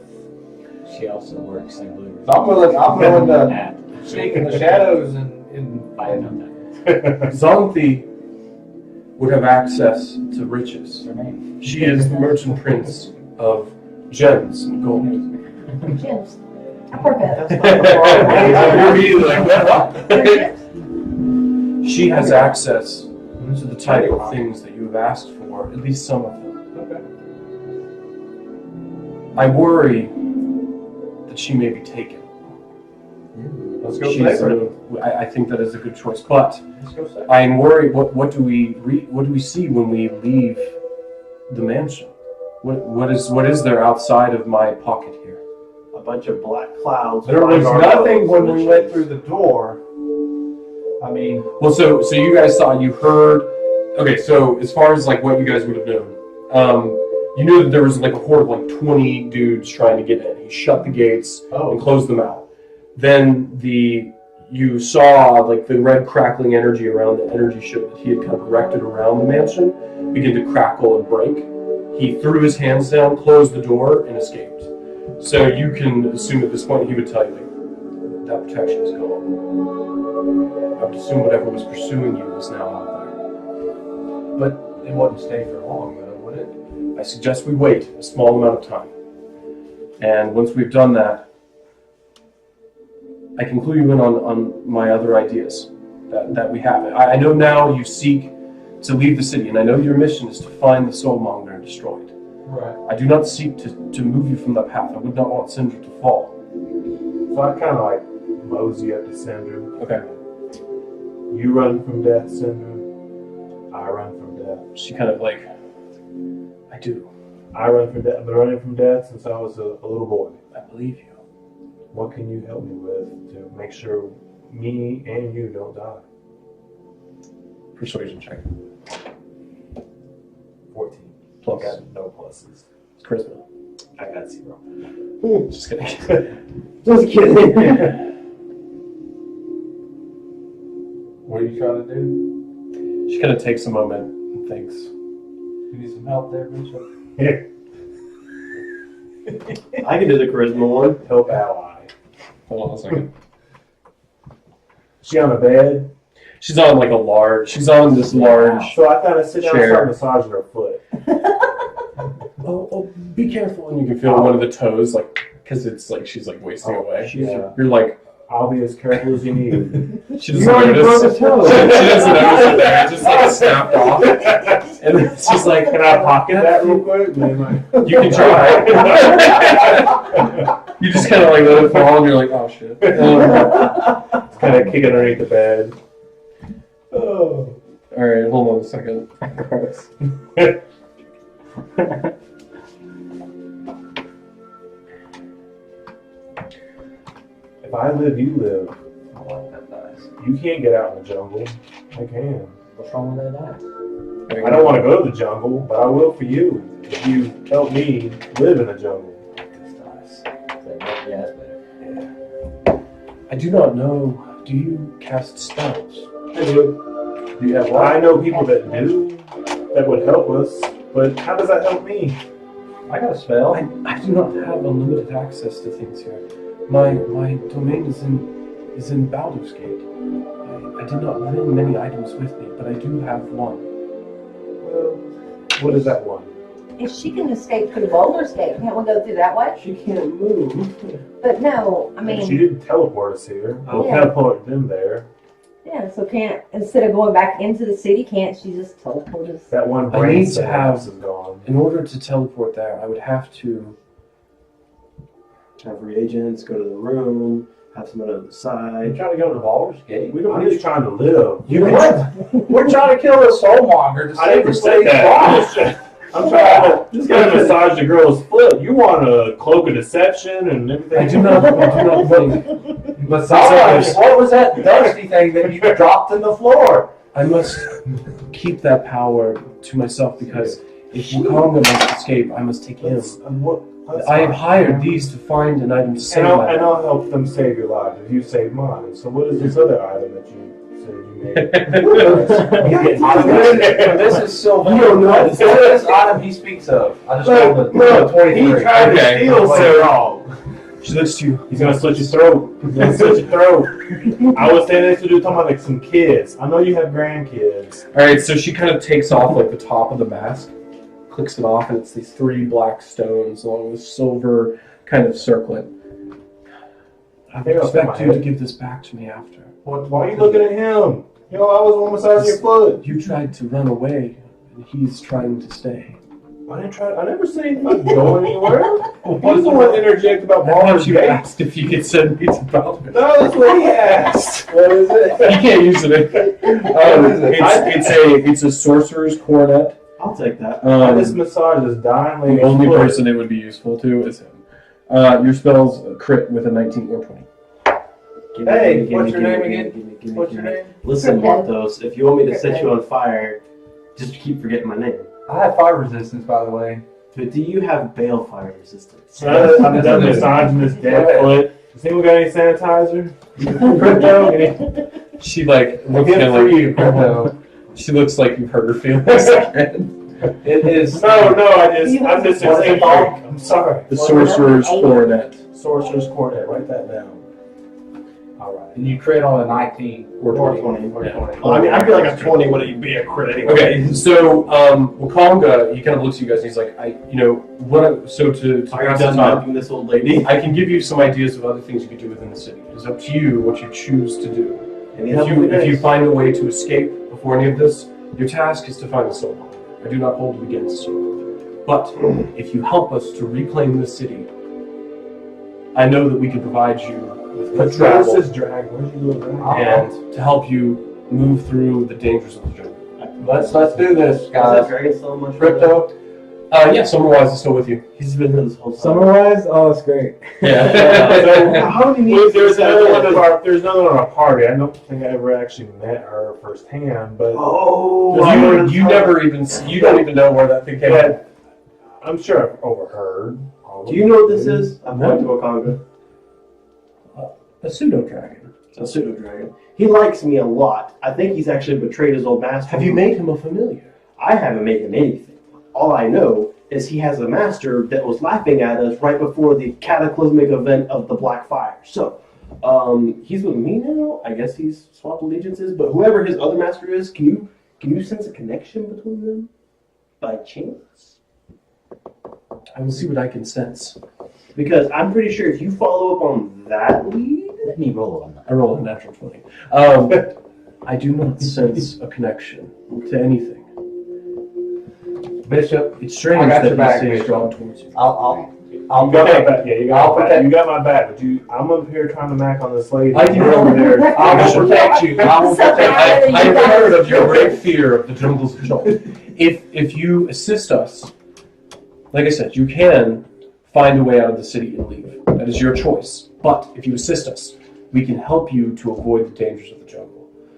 Speaker 6: She also works, I believe.
Speaker 2: I'm willing to
Speaker 6: at
Speaker 2: sneak in the shadows and
Speaker 6: I have done that.
Speaker 1: Xanthi would have access to riches.
Speaker 6: What's her name?
Speaker 1: She is the merchant prince of gems and gold.
Speaker 3: Gems. I forgot.
Speaker 5: That's not the problem.
Speaker 1: She has access to the type of things that you have asked for, at least some of them. I worry that she may be taken.
Speaker 2: let's go
Speaker 1: She's,
Speaker 2: save her.
Speaker 1: I think that is a good choice, but
Speaker 2: Let's go save her.
Speaker 1: I am worried. What do we see when we leave the mansion? What is there outside of my pocket here?
Speaker 5: A bunch of black clouds.
Speaker 2: There was
Speaker 5: flying
Speaker 2: nothing
Speaker 5: over
Speaker 2: when
Speaker 5: the
Speaker 2: we
Speaker 5: ship.
Speaker 2: went through the door. I mean,
Speaker 1: Well, so you guys saw, you heard. Okay, so as far as like what you guys would have known, you knew that there was like a horde of like 20 dudes trying to get in. He shut the gates and closed them out. Then you saw like the red crackling energy around the energy shield that he had kind of erected around the mansion begin to crackle and break. He threw his hands down, closed the door, and escaped. So you can assume at this point he would tell you like, that protection is gone. I would assume whatever was pursuing you is now out there.
Speaker 2: but it wouldn't stay for long, though, would it?
Speaker 1: I suggest we wait a small amount of time. And once we've done that, I can clue you in on my other ideas that we have. I know now you seek to leave the city, and I know your mission is to find the soulmonger and destroy it.
Speaker 2: Right.
Speaker 1: I do not seek to move you from that path. I would not want Cinder to fall.
Speaker 4: So I kind of like mosey up to Cinder.
Speaker 1: Okay.
Speaker 4: You run from death, Cinder. I run from death.
Speaker 1: She kind of like, I do.
Speaker 4: I run from death. I've been running from death since I was a little boy.
Speaker 1: I believe you.
Speaker 4: What can you help me with to make sure me and you don't die?
Speaker 1: Persuasion check.
Speaker 4: 14.
Speaker 1: plus
Speaker 4: got no pluses.
Speaker 1: charisma.
Speaker 5: I got 0.
Speaker 1: Just kidding.
Speaker 5: Just kidding.
Speaker 2: What are you trying to do?
Speaker 1: She kind of takes a moment and thinks.
Speaker 2: You need some help there, Bishop?
Speaker 5: I can do the charisma one.
Speaker 4: Help ally.
Speaker 1: Hold on a second.
Speaker 4: She on the bed.
Speaker 1: She's on like a large. She's on this large.
Speaker 4: So I kind of sit down and
Speaker 1: Chair.
Speaker 4: start massaging her foot.
Speaker 1: Oh, be careful, and you can feel one of the toes, like, because it's like she's like wasting away.
Speaker 4: Yeah.
Speaker 1: You're like,
Speaker 4: I'll be as careful as you need.
Speaker 1: she doesn't
Speaker 2: You already
Speaker 1: notice.
Speaker 2: broke a toe.
Speaker 1: She doesn't notice it there. It just like snapped off, and it's just like,
Speaker 4: Can I pocket that real quick?
Speaker 1: you can try. You just kind of like let it fall, and you're like, oh shit.
Speaker 4: Kind of kick it underneath the bed. Oh.
Speaker 1: All right, hold on a second.
Speaker 4: If I live, you live.
Speaker 2: I like that dice.
Speaker 4: You can't get out in the jungle. I can.
Speaker 2: What's wrong with that dice?
Speaker 4: I don't want to go to the jungle, but I will for you. If you help me live in the jungle.
Speaker 2: This dice. Yeah, it's better.
Speaker 1: I do not know. Do you cast spells?
Speaker 4: I do.
Speaker 1: Do you have
Speaker 4: I know people that do, that would help us, but how does that help me?
Speaker 2: I got a spell.
Speaker 1: I do not have unlimited access to things here. My domain is in Baldur's Gate. I did not bring many items with me, but I do have one.
Speaker 4: Well, what is that one?
Speaker 3: If she can escape through Baldur's Gate, can't we go through that way?
Speaker 5: She can't move.
Speaker 3: But no, I
Speaker 4: She
Speaker 3: mean,
Speaker 4: didn't teleport us here. We'll
Speaker 3: Yeah.
Speaker 4: teleport them there.
Speaker 3: yeah, so can't, instead of going back into the city, can't she just teleport us?
Speaker 4: That one
Speaker 1: I
Speaker 4: brain
Speaker 1: need to
Speaker 4: synapse
Speaker 1: have-
Speaker 4: is gone.
Speaker 1: In order to teleport there, I would have to.
Speaker 5: Have reagents, go to the room, have someone on the
Speaker 2: Are you
Speaker 5: side.
Speaker 2: trying to go to Baldur's Gate?
Speaker 4: I'm just trying to live.
Speaker 2: We're trying to kill a soulmonger to
Speaker 4: I
Speaker 2: save
Speaker 4: never
Speaker 2: the
Speaker 4: said
Speaker 2: city's
Speaker 4: that.
Speaker 2: lives.
Speaker 4: I'm trying to massage the girl's foot. You want a cloak of deception and everything?
Speaker 1: I do not think.
Speaker 2: Massage. What was that dusty thing that you dropped in the floor?
Speaker 1: I must keep that power to myself because if Wakanda must escape, I must take him.
Speaker 4: That's
Speaker 1: I have
Speaker 4: fine.
Speaker 1: hired these to find an item to save
Speaker 4: And
Speaker 1: my
Speaker 4: I'll help them save your lives if you save mine. So what is this other item that you said you made?
Speaker 2: This is Sylvan.
Speaker 4: You don't know.
Speaker 2: What is this item he speaks of? I just know the 23.
Speaker 4: He tried
Speaker 1: Okay,
Speaker 4: to steal
Speaker 1: so-
Speaker 4: so
Speaker 1: She looks to you.
Speaker 4: he's gonna slit your throat. He's gonna slit your throat. I was standing next to you talking about like some kids. I know you have grandkids.
Speaker 1: All right, so she kind of takes off like the top of the mask, clicks it off, and it's these 3 black stones along with silver kind of circlet. I
Speaker 4: think I'll
Speaker 1: expect
Speaker 4: put my
Speaker 1: you to
Speaker 4: head-
Speaker 1: give this back to me after.
Speaker 4: Why are you looking at him? You know, I was on massaging your foot.
Speaker 1: You tried to run away, and he's trying to stay.
Speaker 4: I didn't try. I never said anything about going anywhere. He's the one interject about
Speaker 1: I thought
Speaker 4: Baldur's
Speaker 1: you
Speaker 4: Gate.
Speaker 1: asked if you could send me to Baldur's.
Speaker 4: No, that's what he asked. What is it?
Speaker 1: You can't use it. It's a sorcerer's coronet.
Speaker 5: I'll take that.
Speaker 4: I just massage this dying lady's
Speaker 1: The only
Speaker 4: foot.
Speaker 1: person it would be useful to is him. Your spell's crit with a 19 or 20.
Speaker 2: Hey, what's your name again? What's your name?
Speaker 5: Listen,
Speaker 3: Crypto.
Speaker 5: Montos, if you want me to set you on fire, just keep forgetting my name.
Speaker 2: I have fire resistance, by the way.
Speaker 5: But do you have bale fire resistance?
Speaker 4: I'm done massaging this dead foot. Does anyone got any sanitizer? Crypto?
Speaker 1: She like looks
Speaker 4: Good
Speaker 1: kind
Speaker 4: for
Speaker 1: of
Speaker 4: you.
Speaker 2: No,
Speaker 1: she looks like you've hurt her feelings.
Speaker 2: it is.
Speaker 4: No, I'm just
Speaker 2: What's it
Speaker 4: eccentric.
Speaker 2: called?
Speaker 4: I'm sorry.
Speaker 1: The sorcerer's coronet.
Speaker 4: Sorcerer's Coronet. Write that down. All right.
Speaker 2: And you crit on a 19
Speaker 1: Or 20.
Speaker 2: Or
Speaker 1: Yeah.
Speaker 2: 20.
Speaker 5: Well, I mean, I feel like a 20 would be a crit anyway.
Speaker 1: Okay, so Wakanga, he kind of looks at you guys and he's like, so to
Speaker 5: Are you
Speaker 1: pass
Speaker 5: done
Speaker 1: the time,
Speaker 5: knocking this old lady?
Speaker 1: I can give you some ideas of other things you could do within the city. It's up to you what you choose to do.
Speaker 5: Any
Speaker 1: If you find a way to escape before any of this, your task is to find the soul. I do not hold it against you. But if you help us to reclaim this city, I know that we can provide you with good
Speaker 4: Where's
Speaker 1: travel
Speaker 4: this drag? Where's your little drag?
Speaker 1: and to help you move through the dangers of the jungle.
Speaker 2: Let's do this,
Speaker 5: Is that
Speaker 2: guys.
Speaker 5: dragon still in my
Speaker 2: Crypto.
Speaker 1: Yeah, Summerwise is still with you.
Speaker 5: He's been here this whole time.
Speaker 7: Summarize? Oh, that's great.
Speaker 1: Yeah.
Speaker 4: So, how many there's another one of our there's another one on our party. I don't think I ever actually met her firsthand, but
Speaker 5: Oh,
Speaker 1: you don't even know where that thing came
Speaker 4: Yeah.
Speaker 1: from.
Speaker 4: I'm sure I've overheard.
Speaker 5: Do you know what this is? I'm going to Wakanga.
Speaker 1: A pseudo-dragon.
Speaker 5: A pseudo dragon. He likes me a lot. I think he's actually betrayed his old master.
Speaker 1: Have you made him a familiar?
Speaker 5: I haven't made him anything. All I know is he has a master that was laughing at us right before the cataclysmic event of the Black Fire. So, he's with me now. I guess he's swapped allegiances. But whoever his other master is, can you sense a connection between them by chance?
Speaker 1: I will see what I can sense.
Speaker 5: Because I'm pretty sure if you follow up on that lead,
Speaker 6: Let me roll on that.
Speaker 1: I rolled a natural 20. I do not sense a connection to anything.
Speaker 2: Bishop,
Speaker 1: It's strange
Speaker 2: I got
Speaker 1: that
Speaker 2: your back,
Speaker 1: he stays
Speaker 2: Bishop.
Speaker 1: drawn towards you.
Speaker 2: I'll
Speaker 4: You got my
Speaker 2: protect.
Speaker 4: back. Yeah, you
Speaker 2: I'll
Speaker 4: got my back.
Speaker 2: protect-
Speaker 4: You got my back. But I'm over here trying to mac on this lady.
Speaker 1: I can
Speaker 4: You're over there.
Speaker 2: I will protect you. I will
Speaker 3: So
Speaker 2: protect
Speaker 3: bad.
Speaker 2: you.
Speaker 1: I have heard of your great fear of the jungle's control. If you assist us, like I said, you can find a way out of the city and leave. That is your choice. But if you assist us, we can help you to avoid the dangers of the jungle.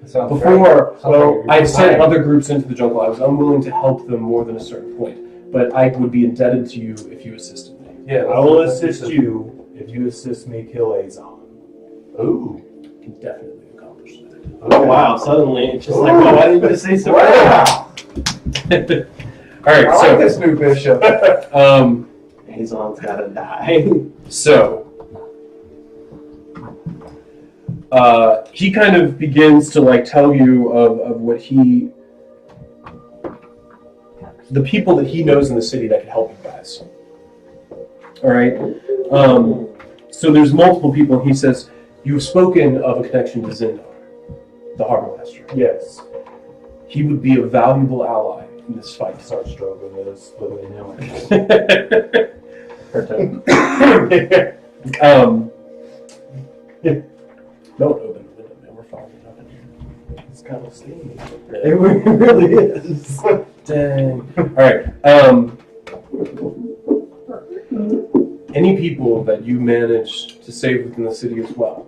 Speaker 2: Sounds
Speaker 1: Before,
Speaker 2: great. Sounds like
Speaker 1: I've sent other groups into the jungle. I was unwilling to help them more than a certain point. But I would be indebted to you if you assisted me.
Speaker 2: Yeah,
Speaker 4: I will assist you if you assist me kill Azon.
Speaker 2: Ooh.
Speaker 1: I can definitely accomplish that.
Speaker 5: oh wow, suddenly it's just like, oh, why didn't you just say so?
Speaker 2: Wow.
Speaker 1: All right,
Speaker 2: I like
Speaker 1: so
Speaker 2: this new bishop.
Speaker 5: Hazon's gotta die.
Speaker 1: He kind of begins to like tell you of what the people that he knows in the city that can help you guys. All right. So there's multiple people, and he says you've spoken of a connection to Zindar, the harbor master.
Speaker 4: Yes.
Speaker 1: He would be a valuable ally in this fight.
Speaker 4: Start struggling with this living in him.
Speaker 1: Don't open the window, man. We're following up in here.
Speaker 4: It's kind of steamy.
Speaker 5: It really is.
Speaker 1: Dang. All right. Any people that you manage to save within the city as well,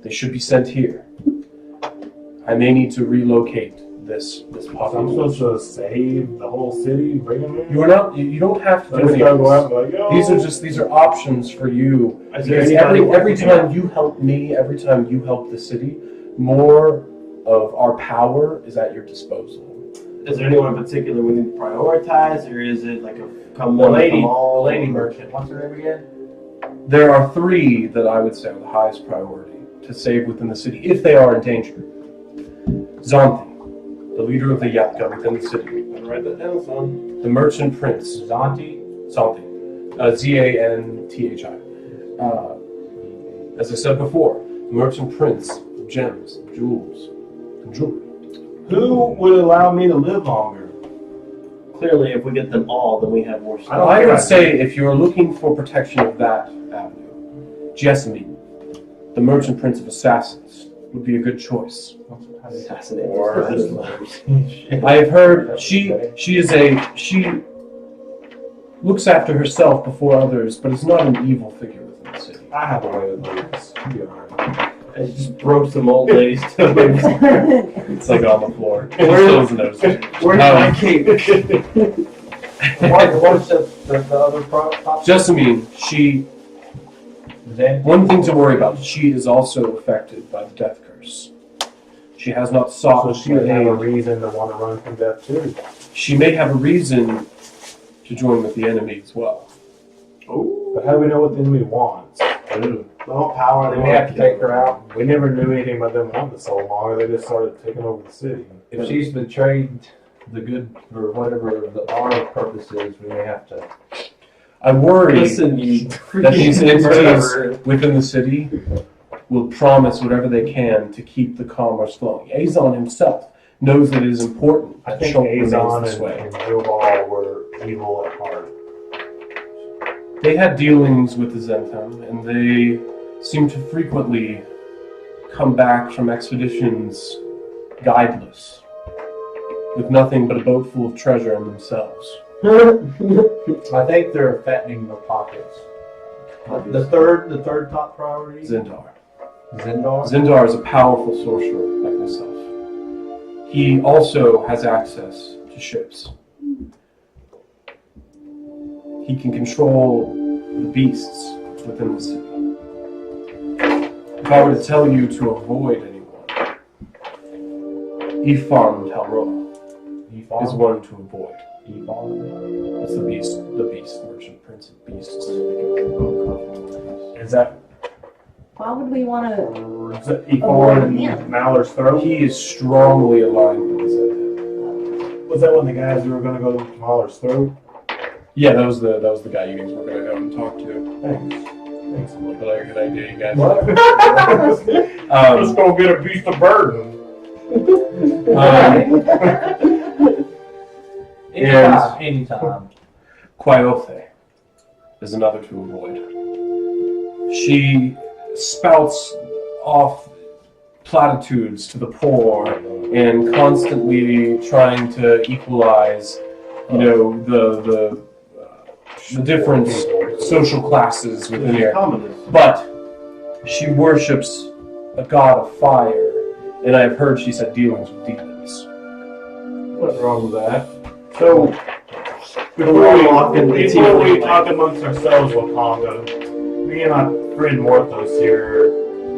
Speaker 1: they should be sent here. I may need to relocate this
Speaker 4: So I'm
Speaker 1: population.
Speaker 4: supposed to save the whole city, bring them in?
Speaker 1: You are not. You don't have to
Speaker 4: I
Speaker 1: do
Speaker 4: just
Speaker 1: any
Speaker 4: gotta
Speaker 1: of
Speaker 4: go out
Speaker 1: this.
Speaker 4: and be like, yo.
Speaker 1: These are options for you.
Speaker 5: Is there
Speaker 1: Because
Speaker 5: anybody
Speaker 1: every time you help me, every time you help the city, more of our power is at your disposal.
Speaker 5: Is there anyone in particular we need to prioritize, or is it like a come
Speaker 2: The
Speaker 5: one,
Speaker 2: lady,
Speaker 5: come all?
Speaker 2: the lady merchant. What's her name again?
Speaker 1: There are three that I would say are the highest priority to save within the city if they are in danger. Zonthi, the leader of the Yatka within the city.
Speaker 5: Write that down, son.
Speaker 1: The merchant prince,
Speaker 2: Zanti.
Speaker 1: Zonthi, Zanthi. As I said before, the merchant prince of gems, jewels, and jewelry.
Speaker 4: Who would allow me to live longer?
Speaker 5: Clearly, if we get them all, then we have more stuff.
Speaker 4: don't
Speaker 1: I
Speaker 4: care.
Speaker 1: would say if you're looking for protection of that avenue, Jessamine, the merchant prince of assassins, would be a good choice.
Speaker 5: Assassinate
Speaker 4: Or
Speaker 5: this
Speaker 4: this
Speaker 1: I have heard she looks after herself before others, but is not an evil figure within the city.
Speaker 4: I have a way to do this. You'll be alright.
Speaker 5: I just broke some old ladies to
Speaker 1: It's like on the floor. She
Speaker 5: Where-
Speaker 1: still doesn't notice it.
Speaker 5: Where's my cape?
Speaker 2: What's the other top?
Speaker 1: Jessamine,
Speaker 2: Zan?
Speaker 1: one thing to worry about, she is also affected by the death curse. She has not sought
Speaker 4: So she would have a
Speaker 1: aid.
Speaker 4: reason to want to run from death too.
Speaker 1: She may have a reason to join with the enemy as well.
Speaker 4: But how do we know what the enemy wants?
Speaker 5: No power.
Speaker 2: Then we have to take her out.
Speaker 4: We never knew anything about them wanting so long. They just started taking over the city.
Speaker 2: If she's betrayed the good or whatever our purpose is, we may have to.
Speaker 1: I worry
Speaker 5: Listen, you
Speaker 1: that these
Speaker 5: freaking
Speaker 1: entities
Speaker 5: murderer.
Speaker 1: within the city will promise whatever they can to keep the commerce flowing. Azon himself knows that it is important
Speaker 4: I
Speaker 1: that
Speaker 4: think
Speaker 1: Shulk remains
Speaker 4: Azon
Speaker 1: this
Speaker 4: and
Speaker 1: way.
Speaker 4: Jobal were evil at heart.
Speaker 1: They had dealings with the Zentham, and they seem to frequently come back from expeditions guideless, with nothing but a boat full of treasure in themselves.
Speaker 2: I think they're fattening their pockets. The third top priority.
Speaker 1: Zindar.
Speaker 2: Zindar.
Speaker 1: Zindar is a powerful sorcerer like myself. He also has access to ships. he can control the beasts within the city. If I were to tell you to avoid anyone, Ifan Talroa is one to avoid. It's the beast merchant, prince of beasts.
Speaker 4: Is that
Speaker 3: Why would we want to?
Speaker 4: Efon and Malor's throat?
Speaker 1: He is strongly aligned with the Zed.
Speaker 4: Was that one of the guys who were going to go to Malor's throat?
Speaker 1: Yeah, that was the guy you guys were gonna go and talk to.
Speaker 4: Thanks.
Speaker 1: But like a good idea, you guys.
Speaker 4: Let's go get a beast of burden.
Speaker 2: Anytime.
Speaker 1: Quaiothe is another to avoid. She spouts off platitudes to the poor and constantly trying to equalize, the different social classes within here. But she worships a god of fire, and I've heard she's had dealings with demons.
Speaker 2: What's wrong with that?
Speaker 4: So,
Speaker 5: Before we
Speaker 4: talk amongst ourselves with Congo, me and my friend Morthos here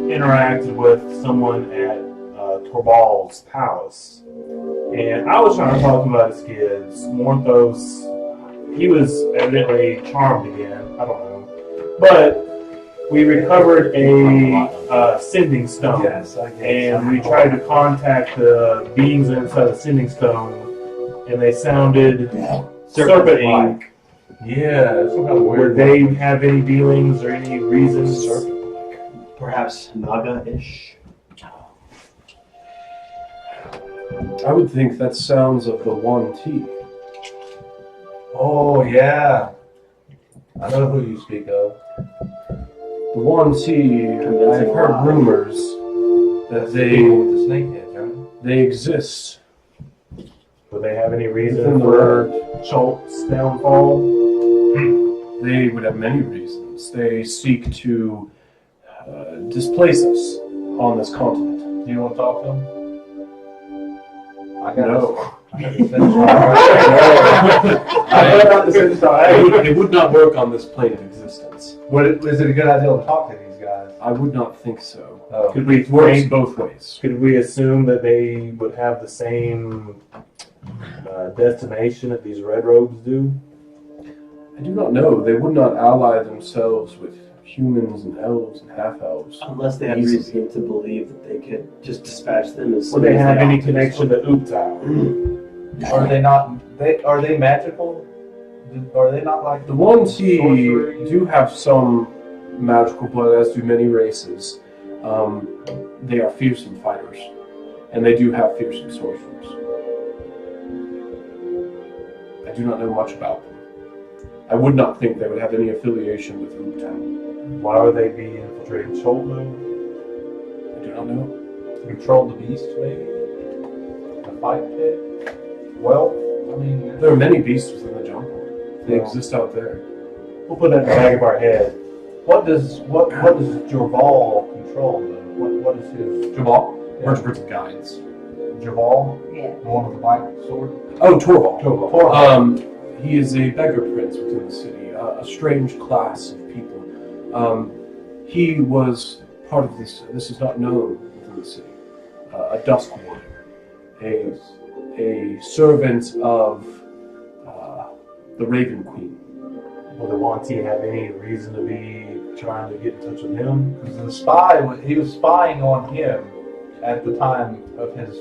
Speaker 4: interacted with someone at Torbal's palace. And I was trying to talk to him about his kids. Morthos, he was evidently charmed again. I don't know. But we recovered a sending stone.
Speaker 2: Yes, I guess.
Speaker 4: And we tried to contact the beings inside the sending stone, and they sounded serpent-like.
Speaker 2: Yeah, some kind of
Speaker 4: Would
Speaker 2: weird.
Speaker 4: they have any dealings or any reasons?
Speaker 5: Perhaps Naga-ish?
Speaker 1: I would think that sounds of the 1T.
Speaker 2: Oh yeah, I know who you speak of.
Speaker 1: The 1T, I've heard rumors that
Speaker 2: People with the snake heads, right?
Speaker 1: they exist.
Speaker 4: Would they have any reason
Speaker 1: Within the
Speaker 4: for Schultz's downfall?
Speaker 1: They would have many reasons. They seek to displace us on this continent.
Speaker 2: Do you want to talk to them?
Speaker 1: No. It would not work on this plane of existence.
Speaker 2: Is it a good idea to talk to these guys?
Speaker 1: I would not think so.
Speaker 2: Oh.
Speaker 4: Could we
Speaker 1: It works both ways.
Speaker 4: Could we assume that they would have the same destination that these red robes do?
Speaker 1: I do not know. They would not ally themselves with humans and elves and half-elves.
Speaker 5: Unless they had
Speaker 1: Easily.
Speaker 5: reason to believe that they could just dispatch them as
Speaker 4: Would
Speaker 5: soon
Speaker 4: they
Speaker 5: as
Speaker 4: have any
Speaker 5: opt
Speaker 4: connection to Uptau?
Speaker 2: Are they not? Are they magical? Are they not like
Speaker 1: The 1T
Speaker 2: sorcery?
Speaker 1: do have some magical blood, as do many races. They are fearsome fighters, and they do have fearsome sorcerers. I do not know much about them. I would not think they would have any affiliation with Uptown.
Speaker 4: Why would they be infiltrating Schultz?
Speaker 1: I do not know.
Speaker 2: Control the beast, maybe? The fight pit? Well, I mean,
Speaker 1: There are many beasts within the jungle. They
Speaker 2: Well.
Speaker 1: exist out there.
Speaker 4: We'll put that in the back of our head.
Speaker 2: what does Jorval control? Though? What is his
Speaker 1: Jabal?
Speaker 2: Yeah.
Speaker 1: Merchants and guides.
Speaker 2: Jorval?
Speaker 3: Yeah.
Speaker 2: The one with the black sword?
Speaker 1: Oh, Torval.
Speaker 2: Jorval.
Speaker 1: He is a beggar prince within the city, a strange class of people. He was part of this. This is not known within the city. A dusk warrior, a servant of the Raven Queen.
Speaker 4: Will the Wanti have any reason to be trying to get in touch with him?
Speaker 2: Because he was spying on him at the time of his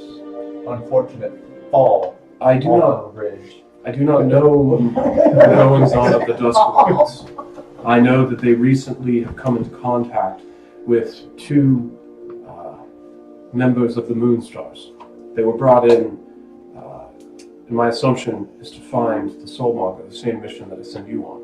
Speaker 2: unfortunate fall
Speaker 1: I do
Speaker 2: off
Speaker 1: not.
Speaker 2: of the bridge.
Speaker 1: I do not know the goings on of the Dusk Warriors. I know that they recently have come into contact with two members of the Moonstars. They were brought in, and my assumption is to find the Soulmonger, the same mission that I sent you on.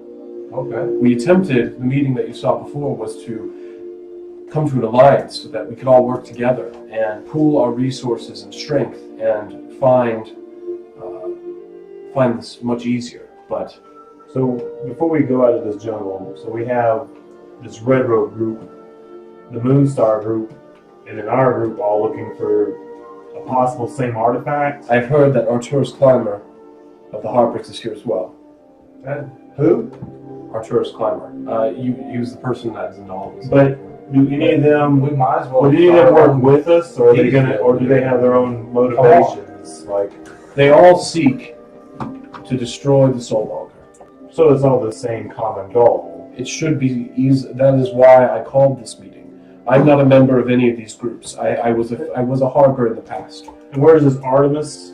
Speaker 2: Okay.
Speaker 1: We attempted, the meeting that you saw before was to come to an alliance so that we could all work together and pool our resources and strength and find this much easier. But
Speaker 4: So before we go out of this jungle, so we have this Red Robe group, the Moonstar group, and then our group all looking for a possible same artifact.
Speaker 1: I've heard that Arturus Climber of the Harbricks is here as well.
Speaker 2: That Who?
Speaker 1: Arturus Climber. He was the person that's in all of this.
Speaker 4: But do any of them?
Speaker 2: We might as well.
Speaker 4: Would any of them work with us, or are they
Speaker 2: He's
Speaker 4: gonna,
Speaker 2: good.
Speaker 4: or do they have their own motivations? Like,
Speaker 1: They all seek to destroy the Soulmonger.
Speaker 4: so it's all the same common goal.
Speaker 1: It should be easy. That is why I called this meeting. I'm not a member of any of these groups. I was a harker in the past.
Speaker 4: And where is this Artemis?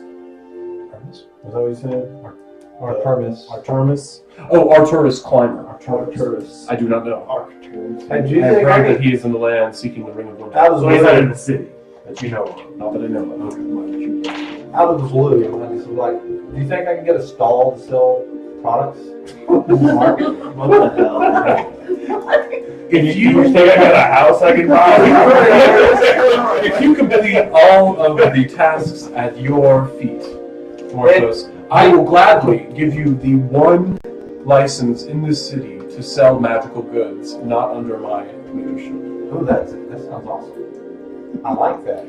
Speaker 1: Artemis?
Speaker 4: Was that what you said?
Speaker 2: Artemis.
Speaker 4: Artemis?
Speaker 1: Oh, Arturus Climber.
Speaker 4: Artemis.
Speaker 1: I do not know.
Speaker 5: Arcturus.
Speaker 2: Hey, do
Speaker 1: I
Speaker 2: you
Speaker 1: have
Speaker 2: think
Speaker 1: heard
Speaker 2: I
Speaker 1: that
Speaker 2: could?
Speaker 1: he is in the land seeking the Ring of Blood.
Speaker 2: Out of
Speaker 4: So
Speaker 2: the
Speaker 4: he's not in
Speaker 2: blue.
Speaker 4: the city that you know of.
Speaker 1: Not that I know of.
Speaker 2: Out of the blue. I just was like, do you think I can get a stall to sell products in the market?
Speaker 5: What the hell?
Speaker 1: If
Speaker 4: You think I got a house I can buy?
Speaker 1: if you complete all of the tasks at your feet, Morthos, I will gladly give you the one license in this city to sell magical goods, not under my leadership.
Speaker 2: Oh, that sounds awesome. I like that.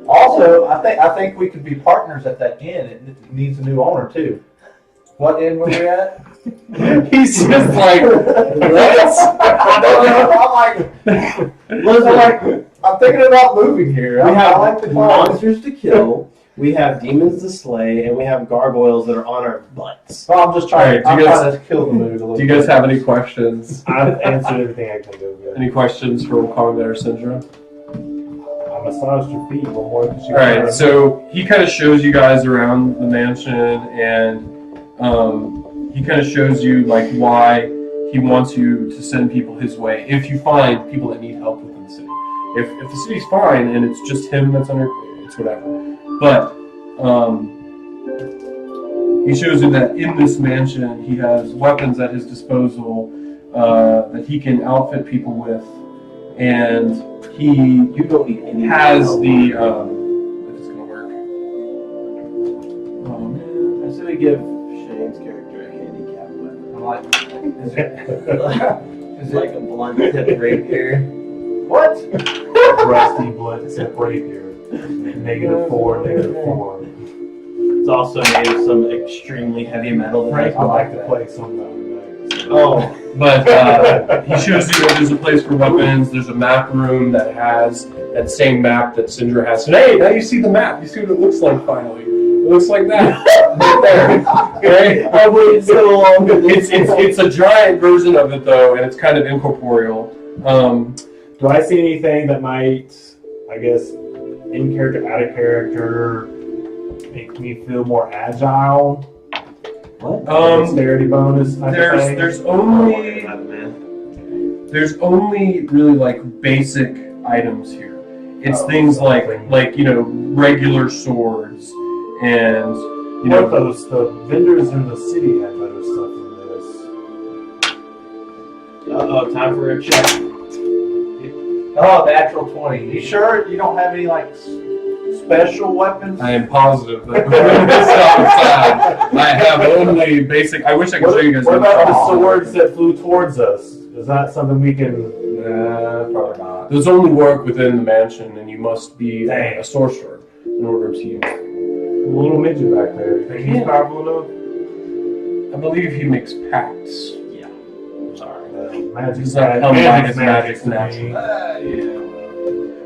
Speaker 2: Also, I think we could be partners at that inn. It needs a new owner too. What inn were we at?
Speaker 1: He's just like, what?
Speaker 2: I'm thinking about moving here.
Speaker 5: We
Speaker 2: I
Speaker 5: have
Speaker 2: like the climate.
Speaker 5: monsters to kill, we have demons to slay, and we have gargoyles that are on our butts.
Speaker 2: Well, I'm just trying.
Speaker 1: All right, do
Speaker 2: I'm
Speaker 1: you guys-
Speaker 2: trying to kill the mood a little.
Speaker 1: Do you guys have any questions?
Speaker 4: I've answered everything I can do.
Speaker 1: Any questions for Wakanda or Syndra?
Speaker 4: I massaged your feet. What more could you?
Speaker 1: Alright, so he kind of shows you guys around the mansion, and he kind of shows you like why he wants you to send people his way if you find people that need help within the city. If the city's fine and it's just him that's under, it's whatever. But he shows you that in this mansion he has weapons at his disposal that he can outfit people with, and he
Speaker 5: You don't need any
Speaker 1: has
Speaker 5: help.
Speaker 1: the if it's gonna work.
Speaker 5: I say we give Shane's character a handicap weapon.
Speaker 2: I'm like, is
Speaker 5: It's like a blunt tip rapier.
Speaker 2: what?
Speaker 4: Rusty blood tip rapier. -4, -4.
Speaker 5: It's also made of some extremely heavy metal. That
Speaker 4: Frank
Speaker 5: has
Speaker 4: would like to play sometime.
Speaker 5: Oh,
Speaker 1: But he shows you that there's a place for weapons. There's a map room that has that same map that Syndra has. So, hey, now you see the map. You see what it looks like finally. It looks like that right there. Right?
Speaker 5: I've waited so long for this.
Speaker 1: It's a giant version of it though, and it's kind of incorporeal.
Speaker 4: Do I see anything that might, I guess, in character, out of character, make me feel more agile?
Speaker 5: What?
Speaker 4: Dexterity bonus type of thing?
Speaker 1: There's
Speaker 5: Oh,
Speaker 1: only
Speaker 5: man.
Speaker 1: there's only really like basic items here. It's
Speaker 4: Oh,
Speaker 1: things like
Speaker 4: something.
Speaker 1: you know, regular swords and you know
Speaker 4: those the vendors in the city have better stuff than this.
Speaker 5: Uh-oh, time for a check.
Speaker 2: Oh, natural 20. You sure you don't have any like special weapons?
Speaker 1: I am positive that this outside I have only basic. I wish I could show you guys.
Speaker 4: What about the
Speaker 1: Oh.
Speaker 4: swords that flew towards us? Is that something we can?
Speaker 2: Probably not.
Speaker 1: Those only work within the mansion, and you must be
Speaker 4: Dang.
Speaker 1: a sorcerer in order to use them.
Speaker 4: A little midget back there. You think he's
Speaker 1: Yeah.
Speaker 4: powerful enough?
Speaker 1: I believe he makes pacts.
Speaker 5: Yeah. Sorry.
Speaker 4: Magic.
Speaker 1: He's not come by his magic
Speaker 4: to me.
Speaker 1: naturally.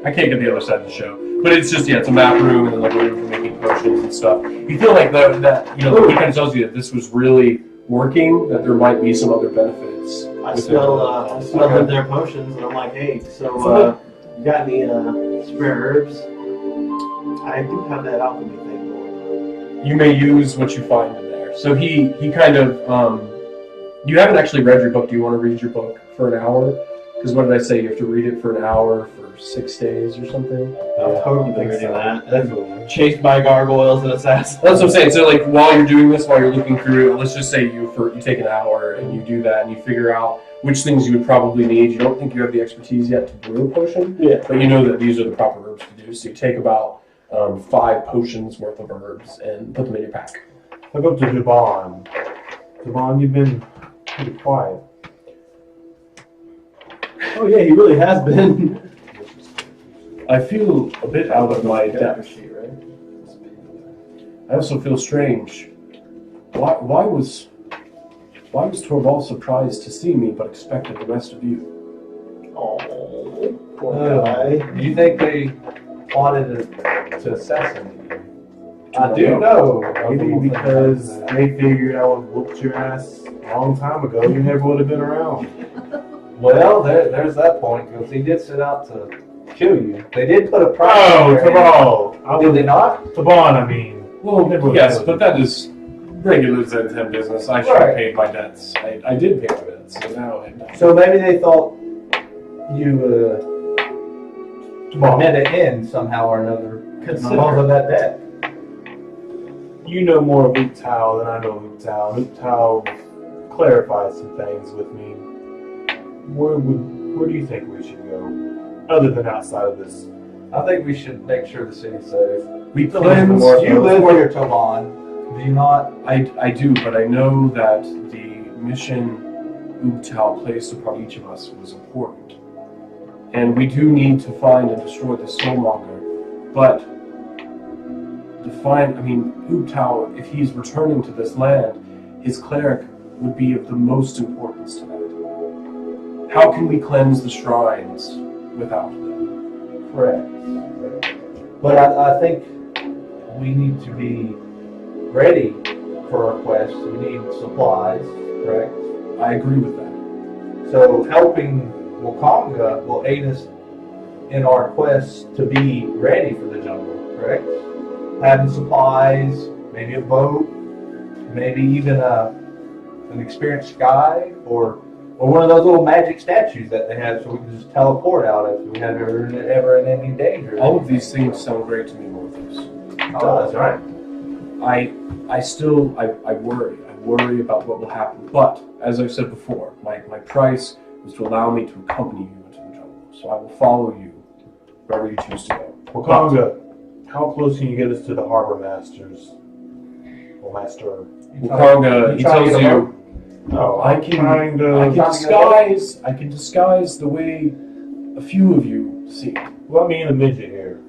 Speaker 1: I can't get the other side of the show, but it's just it's a map room and then like a room for making potions and stuff. You feel like that you know he kind of tells you that this was really working, that there might be some other benefits.
Speaker 5: I
Speaker 1: within
Speaker 5: smell
Speaker 1: it.
Speaker 5: that their potions, and I'm like, hey, so you got any spare herbs? I do have that alchemy thing going on.
Speaker 1: You may use what you find in there. So he kind of you haven't actually read your book. Do you want to read your book for an hour? Because what did I say? You have to read it for an hour for 6 days or something.
Speaker 5: I'm totally
Speaker 4: think
Speaker 5: bigger
Speaker 4: so.
Speaker 5: than that.
Speaker 4: Definitely.
Speaker 5: Chased by gargoyles and assassins.
Speaker 1: That's what I'm saying. So like while you're doing this, while you're looking through it, let's just say you take an hour and you do that and you figure out which things you would probably need. You don't think you have the expertise yet to brew a potion, but you know that these are the proper herbs to do. So you take about 5 potions worth of herbs and put them in your pack.
Speaker 4: Look up to Javon. Javon, you've been pretty quiet.
Speaker 5: Oh yeah, he really has been.
Speaker 1: I feel a bit out of my depth.
Speaker 5: sheet, right?
Speaker 1: I also feel strange. Why was Why was Torvald surprised to see me but expected the rest of you?
Speaker 5: Oh, poor guy.
Speaker 2: Do you think they plotted to assassinate you?
Speaker 4: I do know. Maybe because they figured I would have whooped your ass a long time ago. You never would have been around.
Speaker 2: Well, there's that point, because he did set out to kill you. They did put a price
Speaker 4: Oh,
Speaker 2: on your head.
Speaker 4: Tabal.
Speaker 2: Did they not?
Speaker 4: Taban, I mean.
Speaker 1: Well,
Speaker 4: Never
Speaker 1: yes,
Speaker 4: would.
Speaker 1: but that is regular Zen business. I should have
Speaker 2: Right.
Speaker 1: paid my debts. I did pay my debts, so now I
Speaker 2: So maybe they thought you met an end somehow or another because of that debt.
Speaker 4: You know more of Utah than I know Utah. Utah clarified some things with me. Where do you think we should go? Other than outside of this.
Speaker 2: I think we should make sure the city's safe.
Speaker 1: We
Speaker 2: You
Speaker 1: cleanse.
Speaker 2: live here, Toban. Do you not?
Speaker 1: I do, but I know that the mission Ubtal placed upon each of us was important. And we do need to find and destroy the Soulmonger. But Ubtal, if he's returning to this land, his cleric would be of the most importance to that. How can we cleanse the shrines without them?
Speaker 2: Correct. But I think we need to be ready for our quest. We need supplies, correct?
Speaker 1: I agree with that.
Speaker 2: So helping Wakanga will aid us in our quest to be ready for the jungle, correct? Having supplies, maybe a boat, maybe even an experienced guide, or one of those little magic statues that they have, so we can just teleport out if we have ever in any danger.
Speaker 1: All of these things sound great to me, Morthos.
Speaker 2: Oh, that's right.
Speaker 1: I worry. I worry about what will happen. But, as I've said before, my price was to allow me to accompany you into the jungle. So I will follow you wherever you choose to go.
Speaker 4: Wakanga, how close can you get us to the harbor masters? Or master?
Speaker 1: Wakanga, he tells you,
Speaker 4: No,
Speaker 1: I
Speaker 4: I'm
Speaker 1: can disguise the way a few of you see.
Speaker 4: Well, me and the midget here.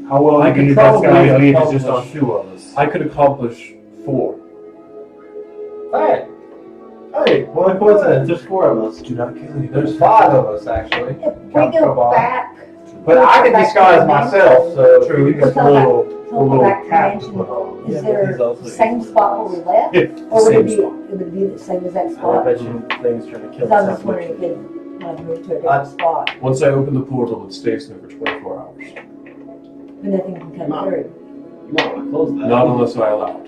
Speaker 4: How well
Speaker 1: I
Speaker 4: can
Speaker 1: could
Speaker 4: you
Speaker 1: probably
Speaker 4: disguise me if it's just on
Speaker 1: accomplish-
Speaker 4: two of us?
Speaker 1: I could accomplish 4.
Speaker 2: Hey,
Speaker 5: Hey, what a coincidence. There's 4 of us.
Speaker 1: Do not kill me.
Speaker 2: there's 5 of us actually.
Speaker 3: If we
Speaker 2: Count
Speaker 3: go
Speaker 2: Toban.
Speaker 3: back,
Speaker 2: But I can disguise myself, so
Speaker 4: True, we got a
Speaker 3: Come
Speaker 4: little
Speaker 3: we'll go back to
Speaker 4: cap to
Speaker 3: mansion.
Speaker 4: put on.
Speaker 3: Is
Speaker 5: Yeah, but
Speaker 3: there
Speaker 5: he's also
Speaker 3: the same spot where we left?
Speaker 4: Yeah,
Speaker 3: Or would
Speaker 1: same
Speaker 3: it be,
Speaker 1: spot.
Speaker 3: it would be the same as that
Speaker 5: I
Speaker 3: spot?
Speaker 5: bet you things trying to kill
Speaker 3: Because I was
Speaker 5: us.
Speaker 3: just wondering if you could move to a different spot,
Speaker 1: Once I open the portal, it stays there for 24 hours.
Speaker 3: but nothing can come
Speaker 5: No.
Speaker 3: through.
Speaker 5: You might want to close that.
Speaker 1: Not unless I allow it.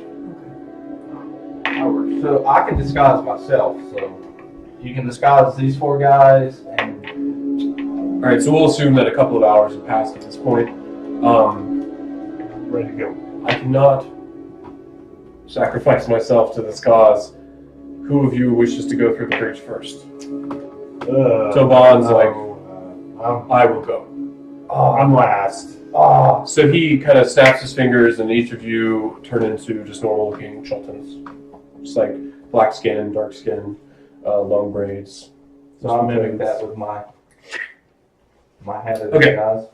Speaker 2: so I can disguise myself. So you can disguise these 4 guys, and
Speaker 1: Alright, so we'll assume that a couple of hours have passed at this point.
Speaker 4: Ready to go.
Speaker 1: I cannot sacrifice myself to this cause. Who of you wishes to go through the breach first? Toban's like, I will go.
Speaker 4: I'm last.
Speaker 1: So he kind of snaps his fingers, and each of you turn into just normal-looking Chultans. Just like black skin, dark skin, long braids.
Speaker 2: so I'll mimic that with my hat of
Speaker 1: Okay.
Speaker 2: guys.